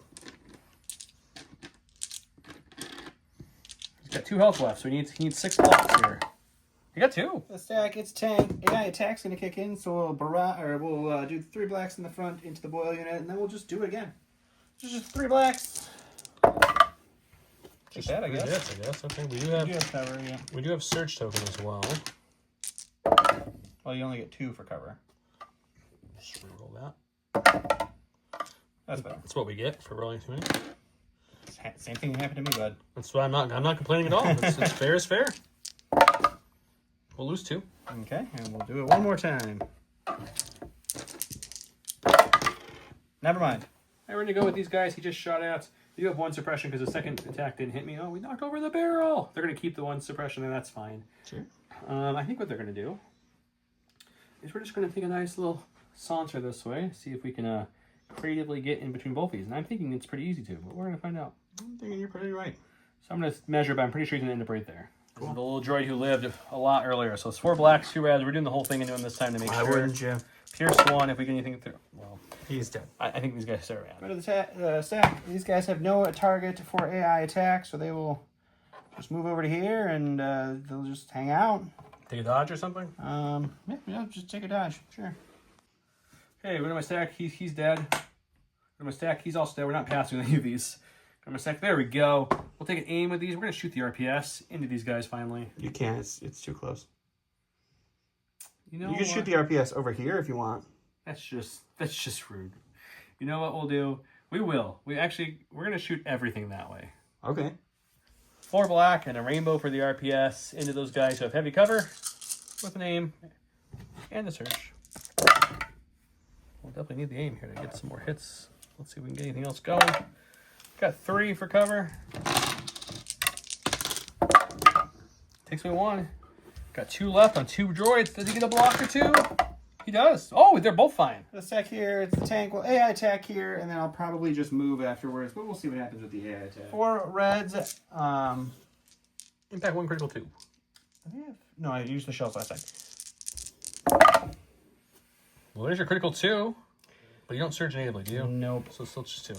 He's got 2 health left, so he needs 6 blocks here. You got 2. The stack, it's tank. AI attack's gonna kick in, so we'll do 3 blacks in the front into the boil unit, and then we'll just do it again. Just 3 blacks. Take that, I guess. Okay, we do have cover, yeah. we do have surge token as well. Well, you only get 2 for cover. Just reroll that. That's better. That's what we get for rolling 2 many. Same thing happened to me, bud. That's why I'm not complaining at all. It's fair is fair. We'll lose 2. Okay, and we'll do it one more time. Never mind. All right, we're gonna go with these guys. He just shot at. You have 1 suppression because the second attack didn't hit me. Oh, we knocked over the barrel. They're gonna keep the 1 suppression, and that's fine. Sure. I think what they're gonna do is we're just gonna take a nice little saunter this way, see if we can creatively get in between both these. And I'm thinking it's pretty easy to, but we're gonna find out. I'm thinking you're pretty right. So I'm gonna measure, but I'm pretty sure he's gonna end up right there. Cool. This is the little droid who lived a lot earlier. So it's 4 blacks, 2 reds. We're doing the whole thing into him this time to make sure. Why wouldn't you? Pierce 1 if we get anything through. Well, he's dead. I think these guys are Go to the stack. These guys have no target for AI attack, so they will just move over to here and they'll just hang out. Take a dodge or something? Yeah, just take a dodge. Sure. Hey, go to my stack. He's dead. Go to my stack. He's also dead. We're not passing any of these. Go to my stack. There we go. We'll take an aim with these. We're gonna shoot the RPS into these guys finally. You can't. It's too close. You know, you can shoot the RPS over here if you want. That's just rude. You know what we'll do? We're gonna shoot everything that way. Okay. 4 black and a rainbow for the RPS into those guys who have heavy cover with an aim and the surge. We'll definitely need the aim here to get some more hits. Let's see if we can get anything else going. Got 3 for cover. Takes me 1. Got 2 left on 2 droids. Does he get a block or 2? He does. Oh, they're both fine. The stack here, it's the tank. Well, AI attack here, and then I'll probably just move afterwards, but we'll see what happens with the AI attack. 4 reds. Impact 1, critical 2. No, I used the shells last time. Well, there's your critical 2, but you don't surge natively, do you? Nope. So it's still just 2.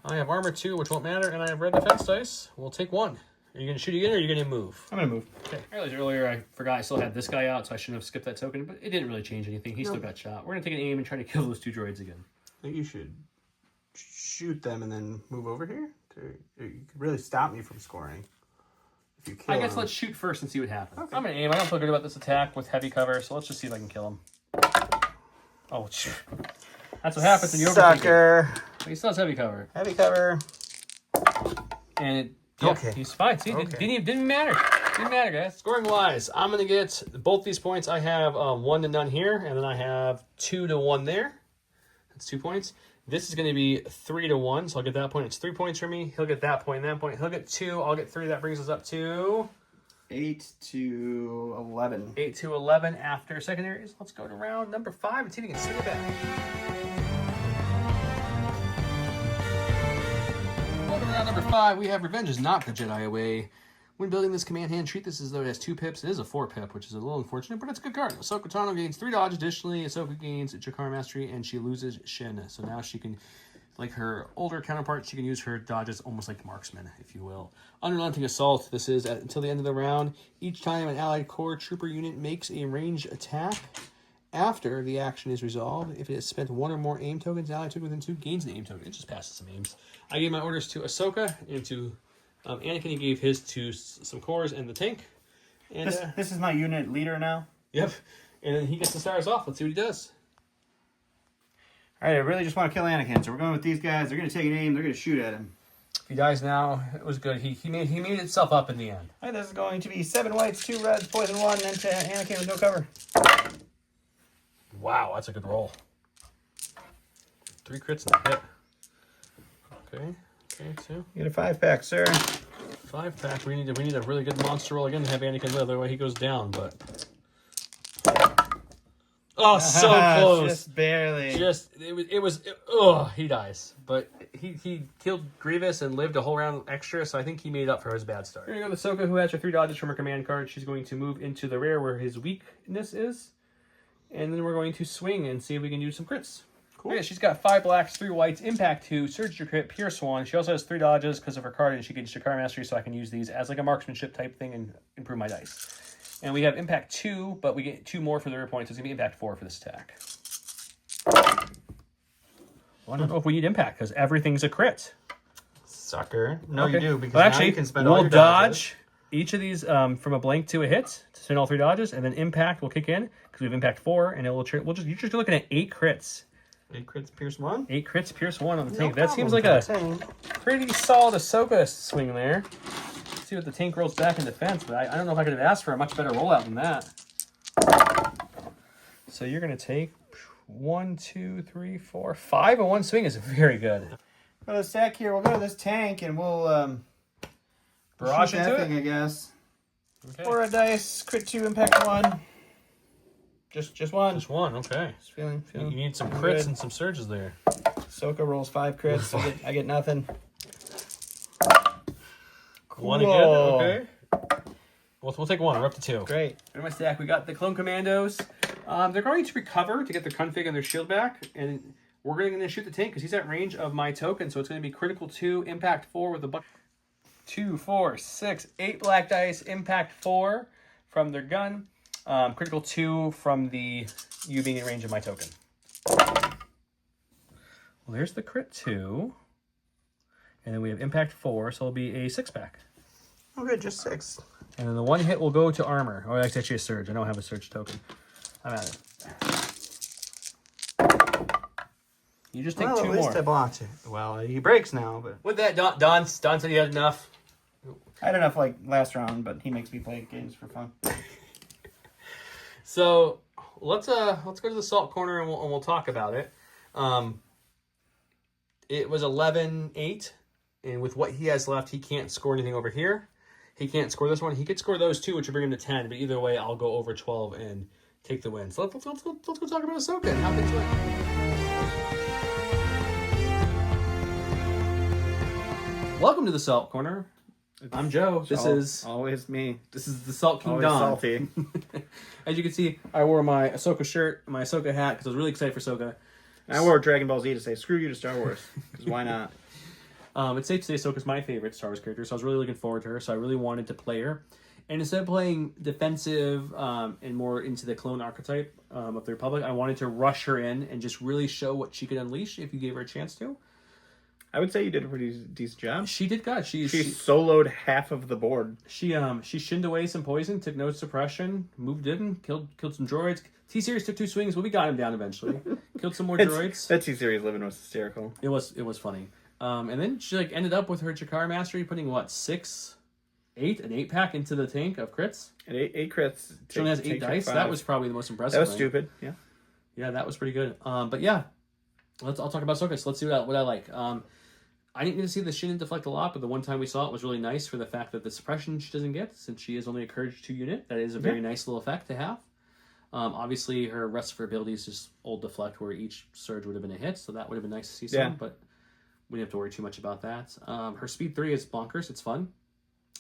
I have armor 2, which won't matter, and I have red defense dice. We'll take 1. Are you going to shoot again, or are you going to move? I'm going to move. Okay. I realized earlier I forgot I still had this guy out, so I shouldn't have skipped that token, but it didn't really change anything. He still got shot. We're going to take an aim and try to kill those 2 droids again. I think you should shoot them and then move over here. You could really stop me from scoring. If you kill I guess them. Let's shoot first and see what happens. Okay. I'm going to aim. I don't feel good about this attack with heavy cover, so let's just see if I can kill him. Oh, that's what happens when you overthink it. Sucker. He still has heavy cover. Heavy cover. And Okay. He's fine. See, it didn't matter. Didn't matter, guys. Scoring wise, I'm gonna get both these points. I have 1 to none here, and then I have 2 to 1 there. That's 2 points. This is gonna be 3 to 1, so I'll get that point. It's 3 points for me. He'll get that point and that point. He'll get 2. I'll get 3. That brings us up to 8 to 11. 8 to 11 after secondaries. Let's go to round number 5 and see if we can swing it back. Round number 5, we have Revenge is not the Jedi way. When building this command hand, treat this as though it has 2 pips. It is a 4 pip, which is a little unfortunate, but it's a good card. Ahsoka Tano gains 3 dodge. Additionally, Ahsoka gains Jakar Mastery, and she loses Shin. So now she can, like her older counterpart, she can use her dodges almost like marksman, if you will. Unrelenting Assault. This is until the end of the round. Each time an allied core trooper unit makes a ranged attack, after the action is resolved, if it has spent 1 or more aim tokens, allied token within 2 gains an aim token. It just passes some aims. I gave my orders to Ahsoka and to Anakin. He gave his to some cores and the tank. And This is my unit leader now. Yep. And then he gets to start us off. Let's see what he does. All right, I really just want to kill Anakin, so we're going with these guys. They're going to take an aim. They're going to shoot at him. If he dies now, it was good. He made itself up in the end. All right, this is going to be 7 whites, 2 reds, poison 1, and to Anakin with no cover. Wow, that's a good roll. 3 crits in the hit. Okay, 2. You get a 5-pack, sir. 5-pack. We need a really good monster roll again to have Anakin live. Otherwise, he goes down. But oh, so close. Just barely. He dies. But he killed Grievous and lived a whole round extra. So I think he made up for his bad start. We're gonna go with Ahsoka, who has her 3 dodges from her command card. She's going to move into the rear where his weakness is. And then we're going to swing and see if we can do some crits. Cool. Okay, she's got 5 blacks, 3 whites, impact 2, surge to crit, pierce 1. She also has 3 dodges because of her card, and she gets Jakar Mastery, so I can use these as like a marksmanship type thing and improve my dice. And we have impact 2, but we get 2 more for the rear points. So it's going to be impact 4 for this attack. Well, I don't know if we need impact because everything's a crit. Sucker. No, Okay. you do, because well, now actually, you can spend all we'll your dodge each of these from a blank to a hit to spend all 3 dodges, and then impact will kick in because we have impact 4, and it will. You're just looking at 8 crits 8 crits, Pierce 1. 8 crits, Pierce 1 on the No tank. That seems like problem a for the tank. pretty solid Ahsoka swing there. Let's see what the tank rolls back in defense, but I don't know if I could have asked for a much better rollout than that. So you're going to take 1, 2, 3, 4, 5 in one swing is very good. For the stack here, we'll go to this tank and we'll Barrage shoot that into it? thing, I guess. Okay. 4 red dice, crit 2, impact 1. Just one. Just one, okay. Just feeling You need some crits good. and some surges there. Ahsoka rolls 5 crits. So I get nothing. One again, Cool. okay. We'll take one. We're up to 2. Great. In my stack, we got the Clone Commandos. They're going to recover to get their config and their shield back, and we're going to shoot the tank because he's at range of my token, so it's going to be critical 2, impact 4 with a buck. 2, 4, 6, 8 black dice, impact 4 from their gun, critical 2 from the you being in range of my token. Well, there's the crit 2, and then we have impact 4, so it'll be a 6-pack. Oh, good. Just 6. And then the one hit will go to armor. Oh, that's actually a surge. I don't have a surge token. I'm at it. You just take Well, 2 at least more. I blocked it. Well, he breaks now, but With that, Don said he had enough. I had enough like last round, but he makes me play games for fun. So let's go to the salt corner and we'll talk about it. It was 11-8, and with what he has left, he can't score anything over here. He can't score this one. He could score those 2, which would bring him to 10. But either way, I'll go over 12 and take the win. So let's go talk about Ahsoka and how things went. Welcome to the Salt Corner. I'm Joe. This is always me. the Salt King Always Don. salty. As you can see, I wore my Ahsoka shirt, my Ahsoka hat, because I was really excited for Ahsoka. I wore Dragon Ball Z to say screw you to Star Wars, because why not? It's safe to say Ahsoka's my favorite Star Wars character, so I was really looking forward to her. So I really wanted to play her. And instead of playing defensive and more into the clone archetype of the Republic, I wanted to rush her in and just really show what she could unleash if you gave her a chance to. I would say you did a pretty decent job. She did good. She soloed half of the board. She shinned away some poison, took no suppression, moved in, killed some droids. T-Series took 2 swings, but we got him down eventually. Killed some more droids. That T-Series living was hysterical. It was funny. And then she ended up with her Jakar mastery putting an 8-pack into the tank of crits. And 8 crits. She only has 8 dice. 5. That was probably the most impressive. That was thing. stupid. Yeah. Yeah, that was pretty good. But yeah, I'll talk about Ahsoka. So let's see what I like. I didn't get to see the Shin deflect a lot, but the one time we saw it was really nice for the fact that the suppression she doesn't get, since she is only a Courage 2 unit. That is a very nice little effect to have. Obviously, her rest of her abilities just old deflect, where each surge would have been a hit, so that would have been nice to see some, but we didn't have to worry too much about that. Her speed 3 is bonkers. It's fun.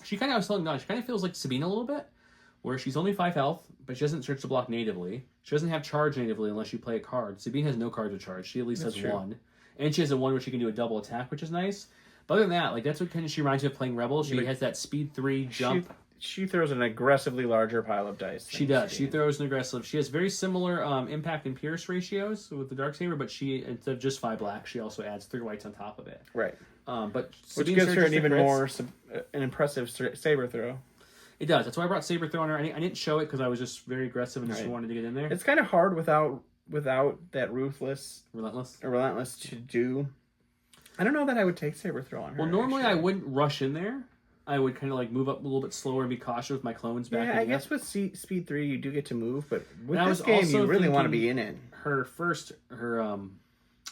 She kind of, I was telling Don, she kind of feels like Sabine a little bit, where she's only 5 health, but she doesn't search the block natively. She doesn't have charge natively unless you play a card. Sabine has no cards to charge. She at least has 1. And she has a 1 where she can do a double attack, which is nice. But other than that, that's what kind of she reminds me of playing Rebel. She has that speed 3 jump. She throws an aggressively larger pile of dice. She does. She throws an aggressive. She has very similar impact and pierce ratios with the Darksaber, but she, instead of just 5 black, she also adds 3 whites on top of it. Right. But which gives her an even more an impressive saber throw. It does. That's why I brought saber throw on her. I didn't show it because I was just very aggressive and just wanted to get in there. It's kind of hard without that relentless to do. I don't know that I would take saber throw on her. Well, normally I wouldn't rush in there. I would kind of move up a little bit slower and be cautious with my clones back. Yeah, I guess with speed 3 you do get to move, but with this game you really want to be in it. Her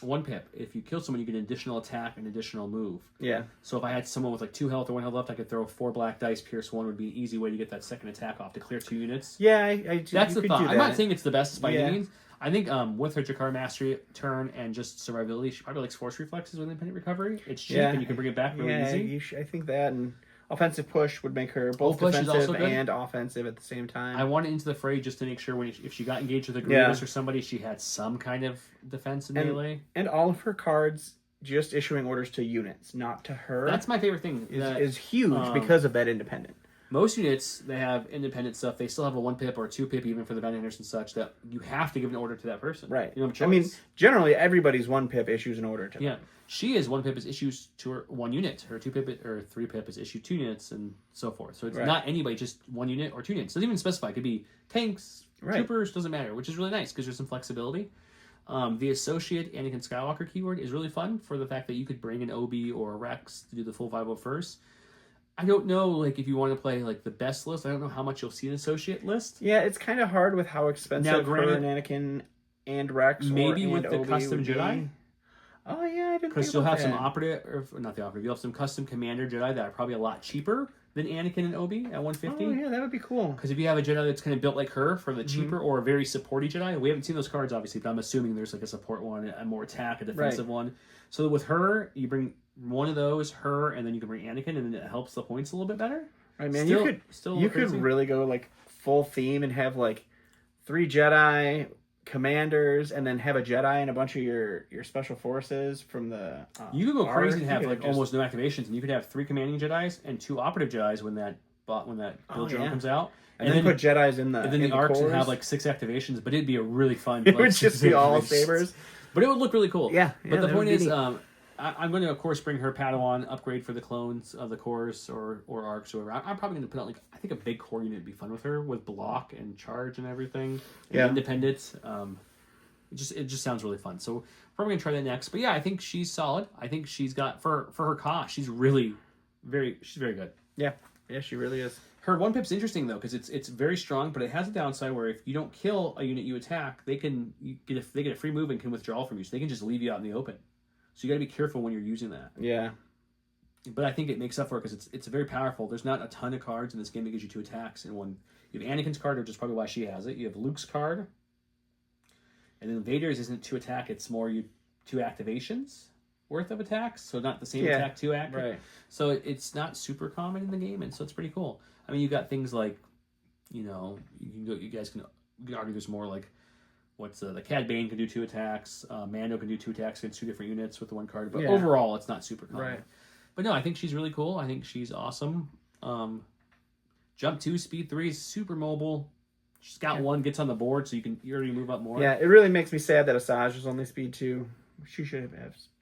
1 pip. If you kill someone, you get an additional attack and additional move. Yeah. So if I had someone with 2 health or 1 health left, I could throw 4 black dice. Pierce 1 would be an easy way to get that second attack off to clear 2 units. Yeah, I do. That's the thought. I'm not saying it's the best by any means. I think with her Jakar mastery turn and just survivability, she probably likes force reflexes with independent recovery. It's cheap and you can bring it back really easy. I think that, and offensive push would make her both defensive and offensive at the same time. I wanted into the fray just to make sure if she got engaged with a Grievous or somebody, she had some kind of defense in melee. And all of her cards just issuing orders to units, not to her. That's my favorite thing. Is huge because of that independent. Most units, they have independent stuff. They still have a 1 pip or a 2 pip, even for the vendors and such, that you have to give an order to that person. Right. You don't have a choice. I mean, generally, everybody's 1 pip issues an order to them. She is 1 pip is issues to her 1 unit. Her 2 pip or 3 pip is issued 2 units and so forth. So it's not anybody, just 1 unit or 2 units. It doesn't even specify. It could be tanks, troopers, doesn't matter, which is really nice because there's some flexibility. The associate Anakin Skywalker keyword is really fun for the fact that you could bring an Obi or a Rex to do the full 501st. I don't know, like, if you want to play, like, the best list, I don't know how much you'll see an associate list. Yeah, it's kind of hard with how expensive Now, granted, her and Anakin and Rex maybe or, with and the Obi custom would be. Jedi. Oh, yeah, I didn't think Because you'll about have some that. operative, or not the operative, you'll have some custom commander Jedi that are probably a lot cheaper than Anakin and Obi at 150. Oh, yeah, that would be cool. Because if you have a Jedi that's kind of built like her for the cheaper or a very supporty Jedi, we haven't seen those cards obviously, but I'm assuming there's like a support one, a more attack, a defensive one. So with her, you bring one of those, her, and then you can bring Anakin, and then it helps the points a little bit better. Right, man, Still, you could really go like full theme and have like 3 Jedi commanders, and then have a Jedi and a bunch of your special forces from the. You could go crazy and arc. have You like could just- almost no activations, and you could have 3 commanding Jedis and 2 operative Jedis when that build drone comes out, and then put Jedis in the. and then in the arcs would cores. have like 6 activations, but it'd be a really fun. It like, would just be all activations. sabers. But it would look really cool. Yeah, But the that point would be is, neat. I'm going to, of course, bring her Padawan upgrade for the clones of the cores or arcs or whatever. I'm probably going to put out, like, I think a big core unit would be fun with her with block and charge and everything. And independence. It just sounds really fun. So probably going to try that next. But yeah, I think she's solid. I think she's got, for her cost, she's very good. Yeah, she really is. Her 1-pip's interesting though, because it's very strong, but it has a downside where if you don't kill a unit you attack, they get a free move and can withdraw from you, so they can just leave you out in the open. So you got to be careful when you're using that. Yeah, but I think it makes up for it because it's very powerful. There's not a ton of cards in this game that gives you 2 attacks in one. You have Anakin's card, which is probably why she has it. You have Luke's card, and then Vader's isn't 2 attack; it's more 2 activations worth of attacks. So not the same attack 2 act. right. So it's not super common in the game, and so it's pretty cool. I mean, you got things like, you guys can argue there's more like, the Cad Bane can do 2 attacks, Mando can do 2 attacks against 2 different units with the 1 card, but overall it's not super common. Right. But no, I think she's really cool. I think she's awesome. Jump 2, speed 3 is super mobile. Scout 1 gets on the board, so you already move up more. Yeah, it really makes me sad that Asajj was only speed 2. She should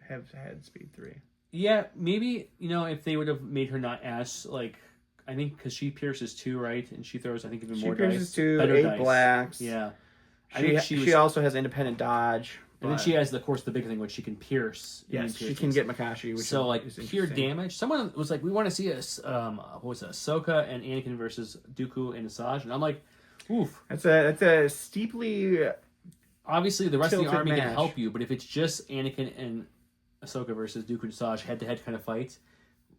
have had speed 3. Yeah, maybe, if they would have made her not as, like, I think because she pierces 2, right? And she throws, I think, even more dice. She pierces 2, better 8 dice. blacks. Yeah. She also has independent dodge. And then she has, of course, the big thing, which she can pierce. Yes, she can get Makashi. Which so, like, is pure damage. Someone was like, we want to see Ahsoka and Anakin versus Dooku and Asajj. And I'm like, oof. That's a steeply... Obviously, the rest of the tilted army match. can help you, but if it's just Anakin and Ahsoka versus Dooku and Asajj head-to-head kind of fight,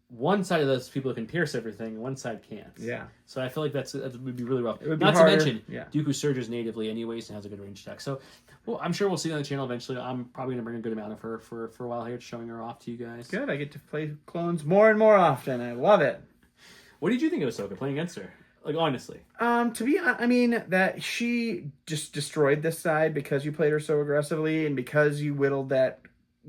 one side of those people can pierce everything, one side can't. Yeah. So I feel like that would be really rough. It would be Not harder. to mention, Yeah. Dooku surges natively anyways and has a good range attack. So, well, I'm sure we'll see it on the channel eventually. I'm probably going to bring a good amount of her for a while here, showing her off to you guys. Good. I get to play clones more and more often. I love it. What did you think of Ahsoka playing against her? Like, honestly. To be honest, I mean, that she just destroyed this side because you played her so aggressively and because you whittled that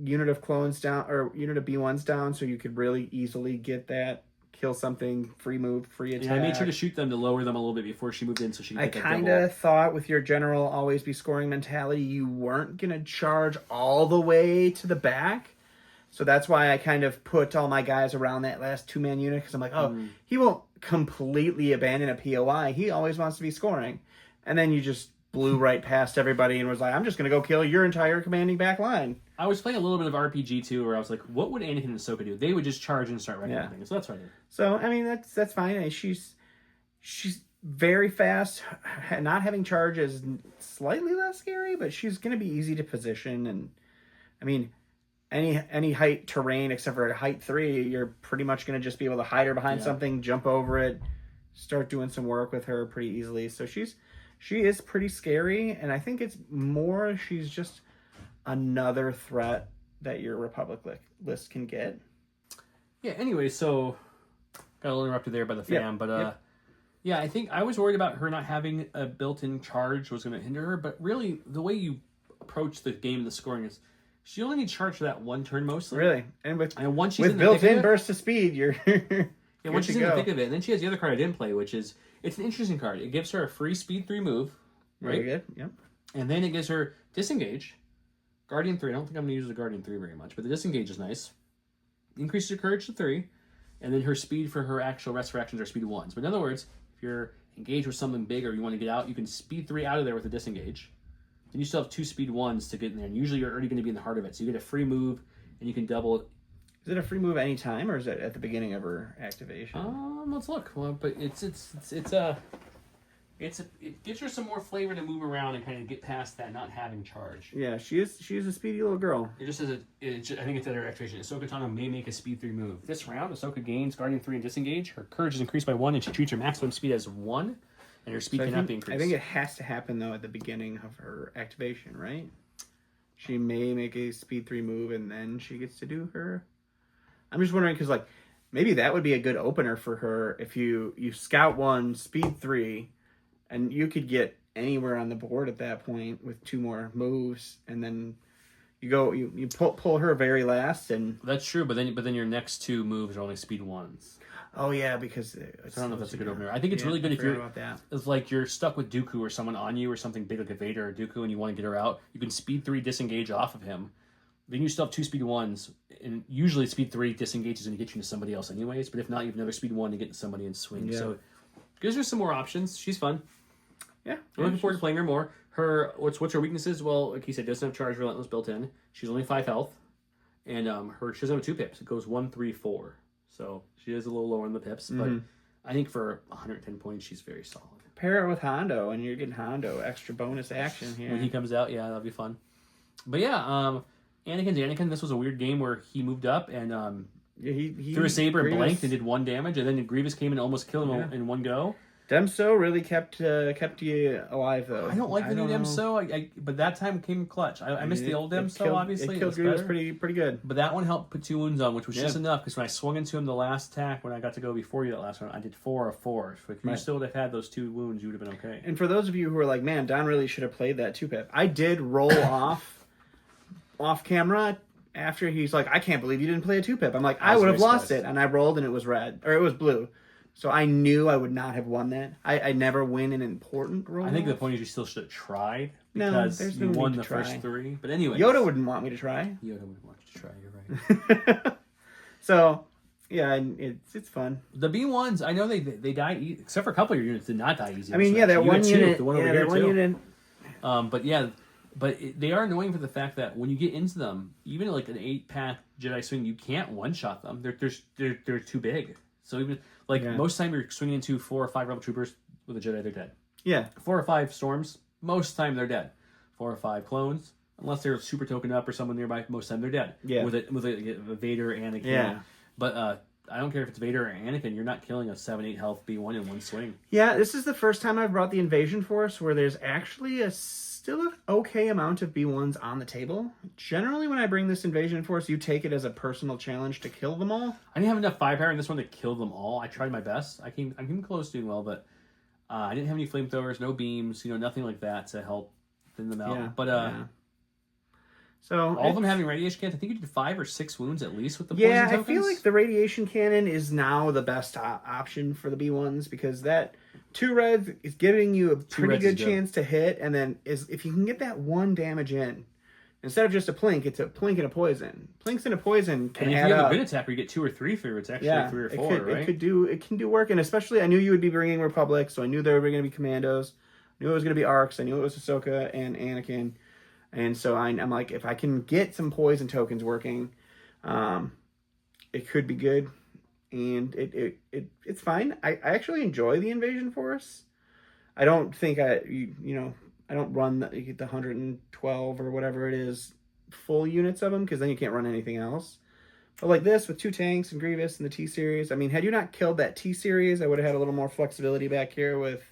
unit of clones down, or unit of B1s down, so you could really easily get that kill something, free move, free attack. Yeah, I made sure to shoot them to lower them a little bit before she moved in so she could I get that kind double. of thought with your general always be scoring mentality, you weren't going to charge all the way to the back. So that's why I kind of put all my guys around that last 2-man unit, because I'm like, he won't completely abandon a POI. He always wants to be scoring. And then you just blew right past everybody and was like, I'm just going to go kill your entire commanding back line. I was playing a little bit of RPG too, where I was like, what would Anakin and Ahsoka do? They would just charge and start wrecking everything. So that's what I did. So, I mean, that's fine. She's very fast. Not having charge is slightly less scary, but she's going to be easy to position. And, I mean, any height terrain except for height 3, you're pretty much going to just be able to hide her behind something, jump over it, start doing some work with her pretty easily. So she is pretty scary, and I think it's more she's just another threat that your Republic list can get. Yeah, anyway, so got a little interrupted there by the fam, but yeah, I think I was worried about her not having a built-in charge was going to hinder her, but really the way you approach the game and the scoring is she only needs charge for that one turn mostly. Really, and once she's in the built-in thick of it, burst of speed, you're yeah, once she's in the thick of it, and then she has the other card I didn't play, which is it's an interesting card. It gives her a free speed 3 move, right? Very good. Yep. And then it gives her disengage, Guardian 3. I don't think I'm going to use the Guardian 3 very much, but the disengage is nice. Increases her courage to 3, and then her speed for her actual rest for actions are speed 1s. But in other words, if you're engaged with something big or you want to get out, you can speed 3 out of there with a disengage. Then you still have 2 speed 1s to get in there. And usually you're already going to be in the heart of it. So you get a free move, and you can double. Is it a free move any time, or is it at the beginning of her activation? Let's look. Well, but it gives her some more flavor to move around and kind of get past that not having charge. Yeah, she is a speedy little girl. It just says I think it's at her activation. Ahsoka Tano may make a speed 3 move. This round, Ahsoka gains Guardian 3 and disengage. Her courage is increased by 1, and she treats her maximum speed as 1, and her speed cannot be increased. I think it has to happen though at the beginning of her activation, right? She may make a speed 3 move, and then she gets to do her. I'm just wondering because maybe that would be a good opener for her if you scout 1, speed 3. And you could get anywhere on the board at that point with 2 more moves, and then you pull her very last, and that's true. But then your next 2 moves are only speed 1s. Oh yeah, because I don't know if that's a good opener. I think it's really good if you're it's like you're stuck with Dooku or someone on you or something big like a Vader or Dooku, and you want to get her out. You can speed 3 disengage off of him. Then you still have 2 speed 1s, and usually speed 3 disengage is going to get you to somebody else anyways. But if not, you have another speed 1 to get to somebody and swing. Yeah. So gives her some more options. She's fun. Yeah, I'm looking forward to playing her more. What's her weaknesses? Well, like he said, doesn't have charge relentless built in. She's only 5 health, and she doesn't have 2 pips. It goes 1, 3, 4. So she is a little lower in the pips, but I think for 110 points, she's very solid. Pair it with Hondo, and you're getting Hondo extra bonus action here when he comes out. Yeah, that'll be fun. But yeah, Anakin's Anakin. This was a weird game where he moved up and he threw a saber and blanked and did 1 damage, and then Grievous came and almost killed him in 1 go. Demso really kept you alive though. I don't like the new Demso, but that time came clutch. I missed the old Demso, obviously. It killed Grievous pretty good. But that one helped put 2 wounds on, which was just enough, because when I swung into him the last attack, when I got to go before you that last round, I did 4 of 4. So if you still would have had those 2 wounds, you would have been okay. And for those of you who are like, man, Don really should have played that 2-pip. I did roll off camera after he's like, I can't believe you didn't play a 2-pip. I'm like, I would have lost it. And I rolled and it was red, or it was blue. So I knew I would not have won that. I never win an important roll. I think the point is you still should have tried because you won the first 3. But anyway, Yoda wouldn't want me to try. Yoda wouldn't want you to try. You're right. So yeah, it's fun. The B1s, I know they die, except for a couple of your units did not die easy. I mean, that one unit. The one over here too. But they are annoying for the fact that when you get into them, even like an 8-pack Jedi swing, you can't one-shot them. They're too big. So even most time you're swinging into 4 or 5 rebel troopers with a Jedi, they're dead. Yeah. 4 or 5 storms, most time they're dead. 4 or 5 clones, unless they're super tokened up or someone nearby, most time they're dead. Yeah. With a Vader, Anakin. Yeah. But I don't care if it's Vader or Anakin, you're not killing a 7-8 health B1 in 1 swing. Yeah, this is the first time I've brought the Invasion Force where there's actually still an okay amount of B1s on the table. Generally, when I bring this Invasion Force, you take it as a personal challenge to kill them all. I didn't have enough firepower in this one to kill them all. I tried my best. I came close doing well, but I didn't have any flamethrowers, no beams, nothing like that to help thin them out. Yeah, but so all of them having radiation cannons. I think you did 5 or 6 wounds at least with the poison tokens. I feel like the radiation cannon is now the best option for the B1s because that 2 reds is giving you a pretty good chance to hit, and then if you can get that 1 damage in, instead of just a plink, it's a plink and a poison. Plinks and a poison can add up. And if you have a good attacker, you get 2 or 3 for it's actually 3 or 4, right? It can do work, and especially I knew you would be bringing Republic, so I knew there were going to be Commandos. I knew it was going to be Arcs. I knew it was Ahsoka and Anakin. And so I'm like, if I can get some poison tokens working, it could be good. And it's fine. I actually enjoy the Invasion Force. I don't think I don't run the 112 or whatever it is full units of them because then you can't run anything else. But like this with 2 tanks and Grievous and the T-Series, I mean, had you not killed that T-Series, I would have had a little more flexibility back here with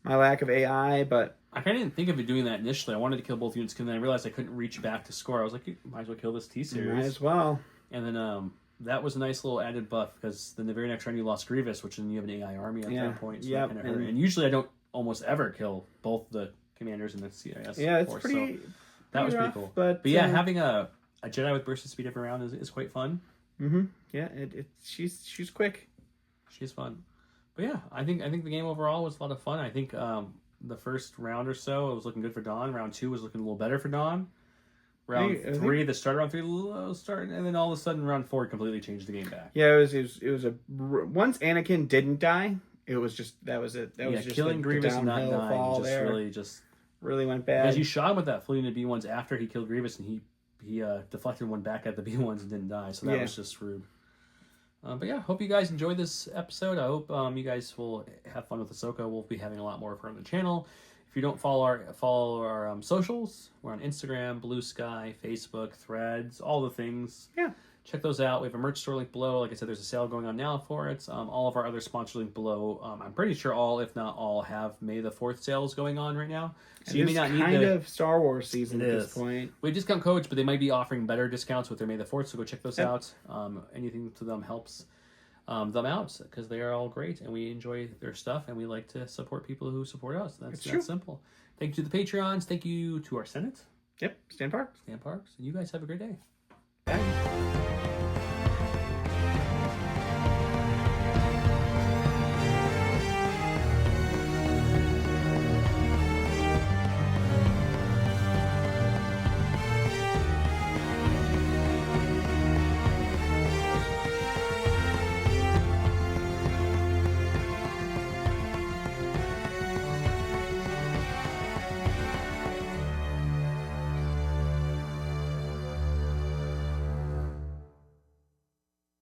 my lack of AI, but I kind of didn't think of it doing that initially. I wanted to kill both units, and then I realized I couldn't reach back to score. I was like, you might as well kill this T-Series. Might as well. And then that was a nice little added buff, because then the very next round you lost Grievous, which then you have an AI army at that point. So that kind of hurt. And usually I don't almost ever kill both the commanders and the CIS. Yeah, it's pretty that was rough, pretty cool. But yeah, having a Jedi with burst of speed every round is quite fun. Mm-hmm. Yeah, she's quick. She's fun. But yeah, I think the game overall was a lot of fun. I think the first round or so, it was looking good for Dawn. Round 2 was looking a little better for Dawn. Round 3, the start of round 3, low start, and then all of a sudden round 4 completely changed the game back. Yeah, it was once Anakin didn't die, it was just that was it. That was just killing Grievous and not dying fall just there. really just really went bad. Because you shot him with that fleeing the B1s after he killed Grievous, and he deflected one back at the B1s and didn't die. So that was just rude. But yeah, hope you guys enjoyed this episode. I hope you guys will have fun with Ahsoka. We'll be having a lot more of her on the channel. If you don't follow our socials, we're on Instagram, Blue Sky, Facebook, Threads, all the things. Yeah. Check those out. We have a merch store link below. Like I said, there's a sale going on now for it. All of our other sponsor link below. I'm pretty sure all, if not all, have May the 4th sales going on right now. So you may not need kind of Star Wars season at this point. We have discount codes, but they might be offering better discounts with their May the 4th, so go check those out. Anything to them helps them out because they are all great and we enjoy their stuff and we like to support people who support us. That's simple. Thank you to the Patreons. Thank you to our Senate. Yep. Stan Parks. And you guys have a great day. Bye.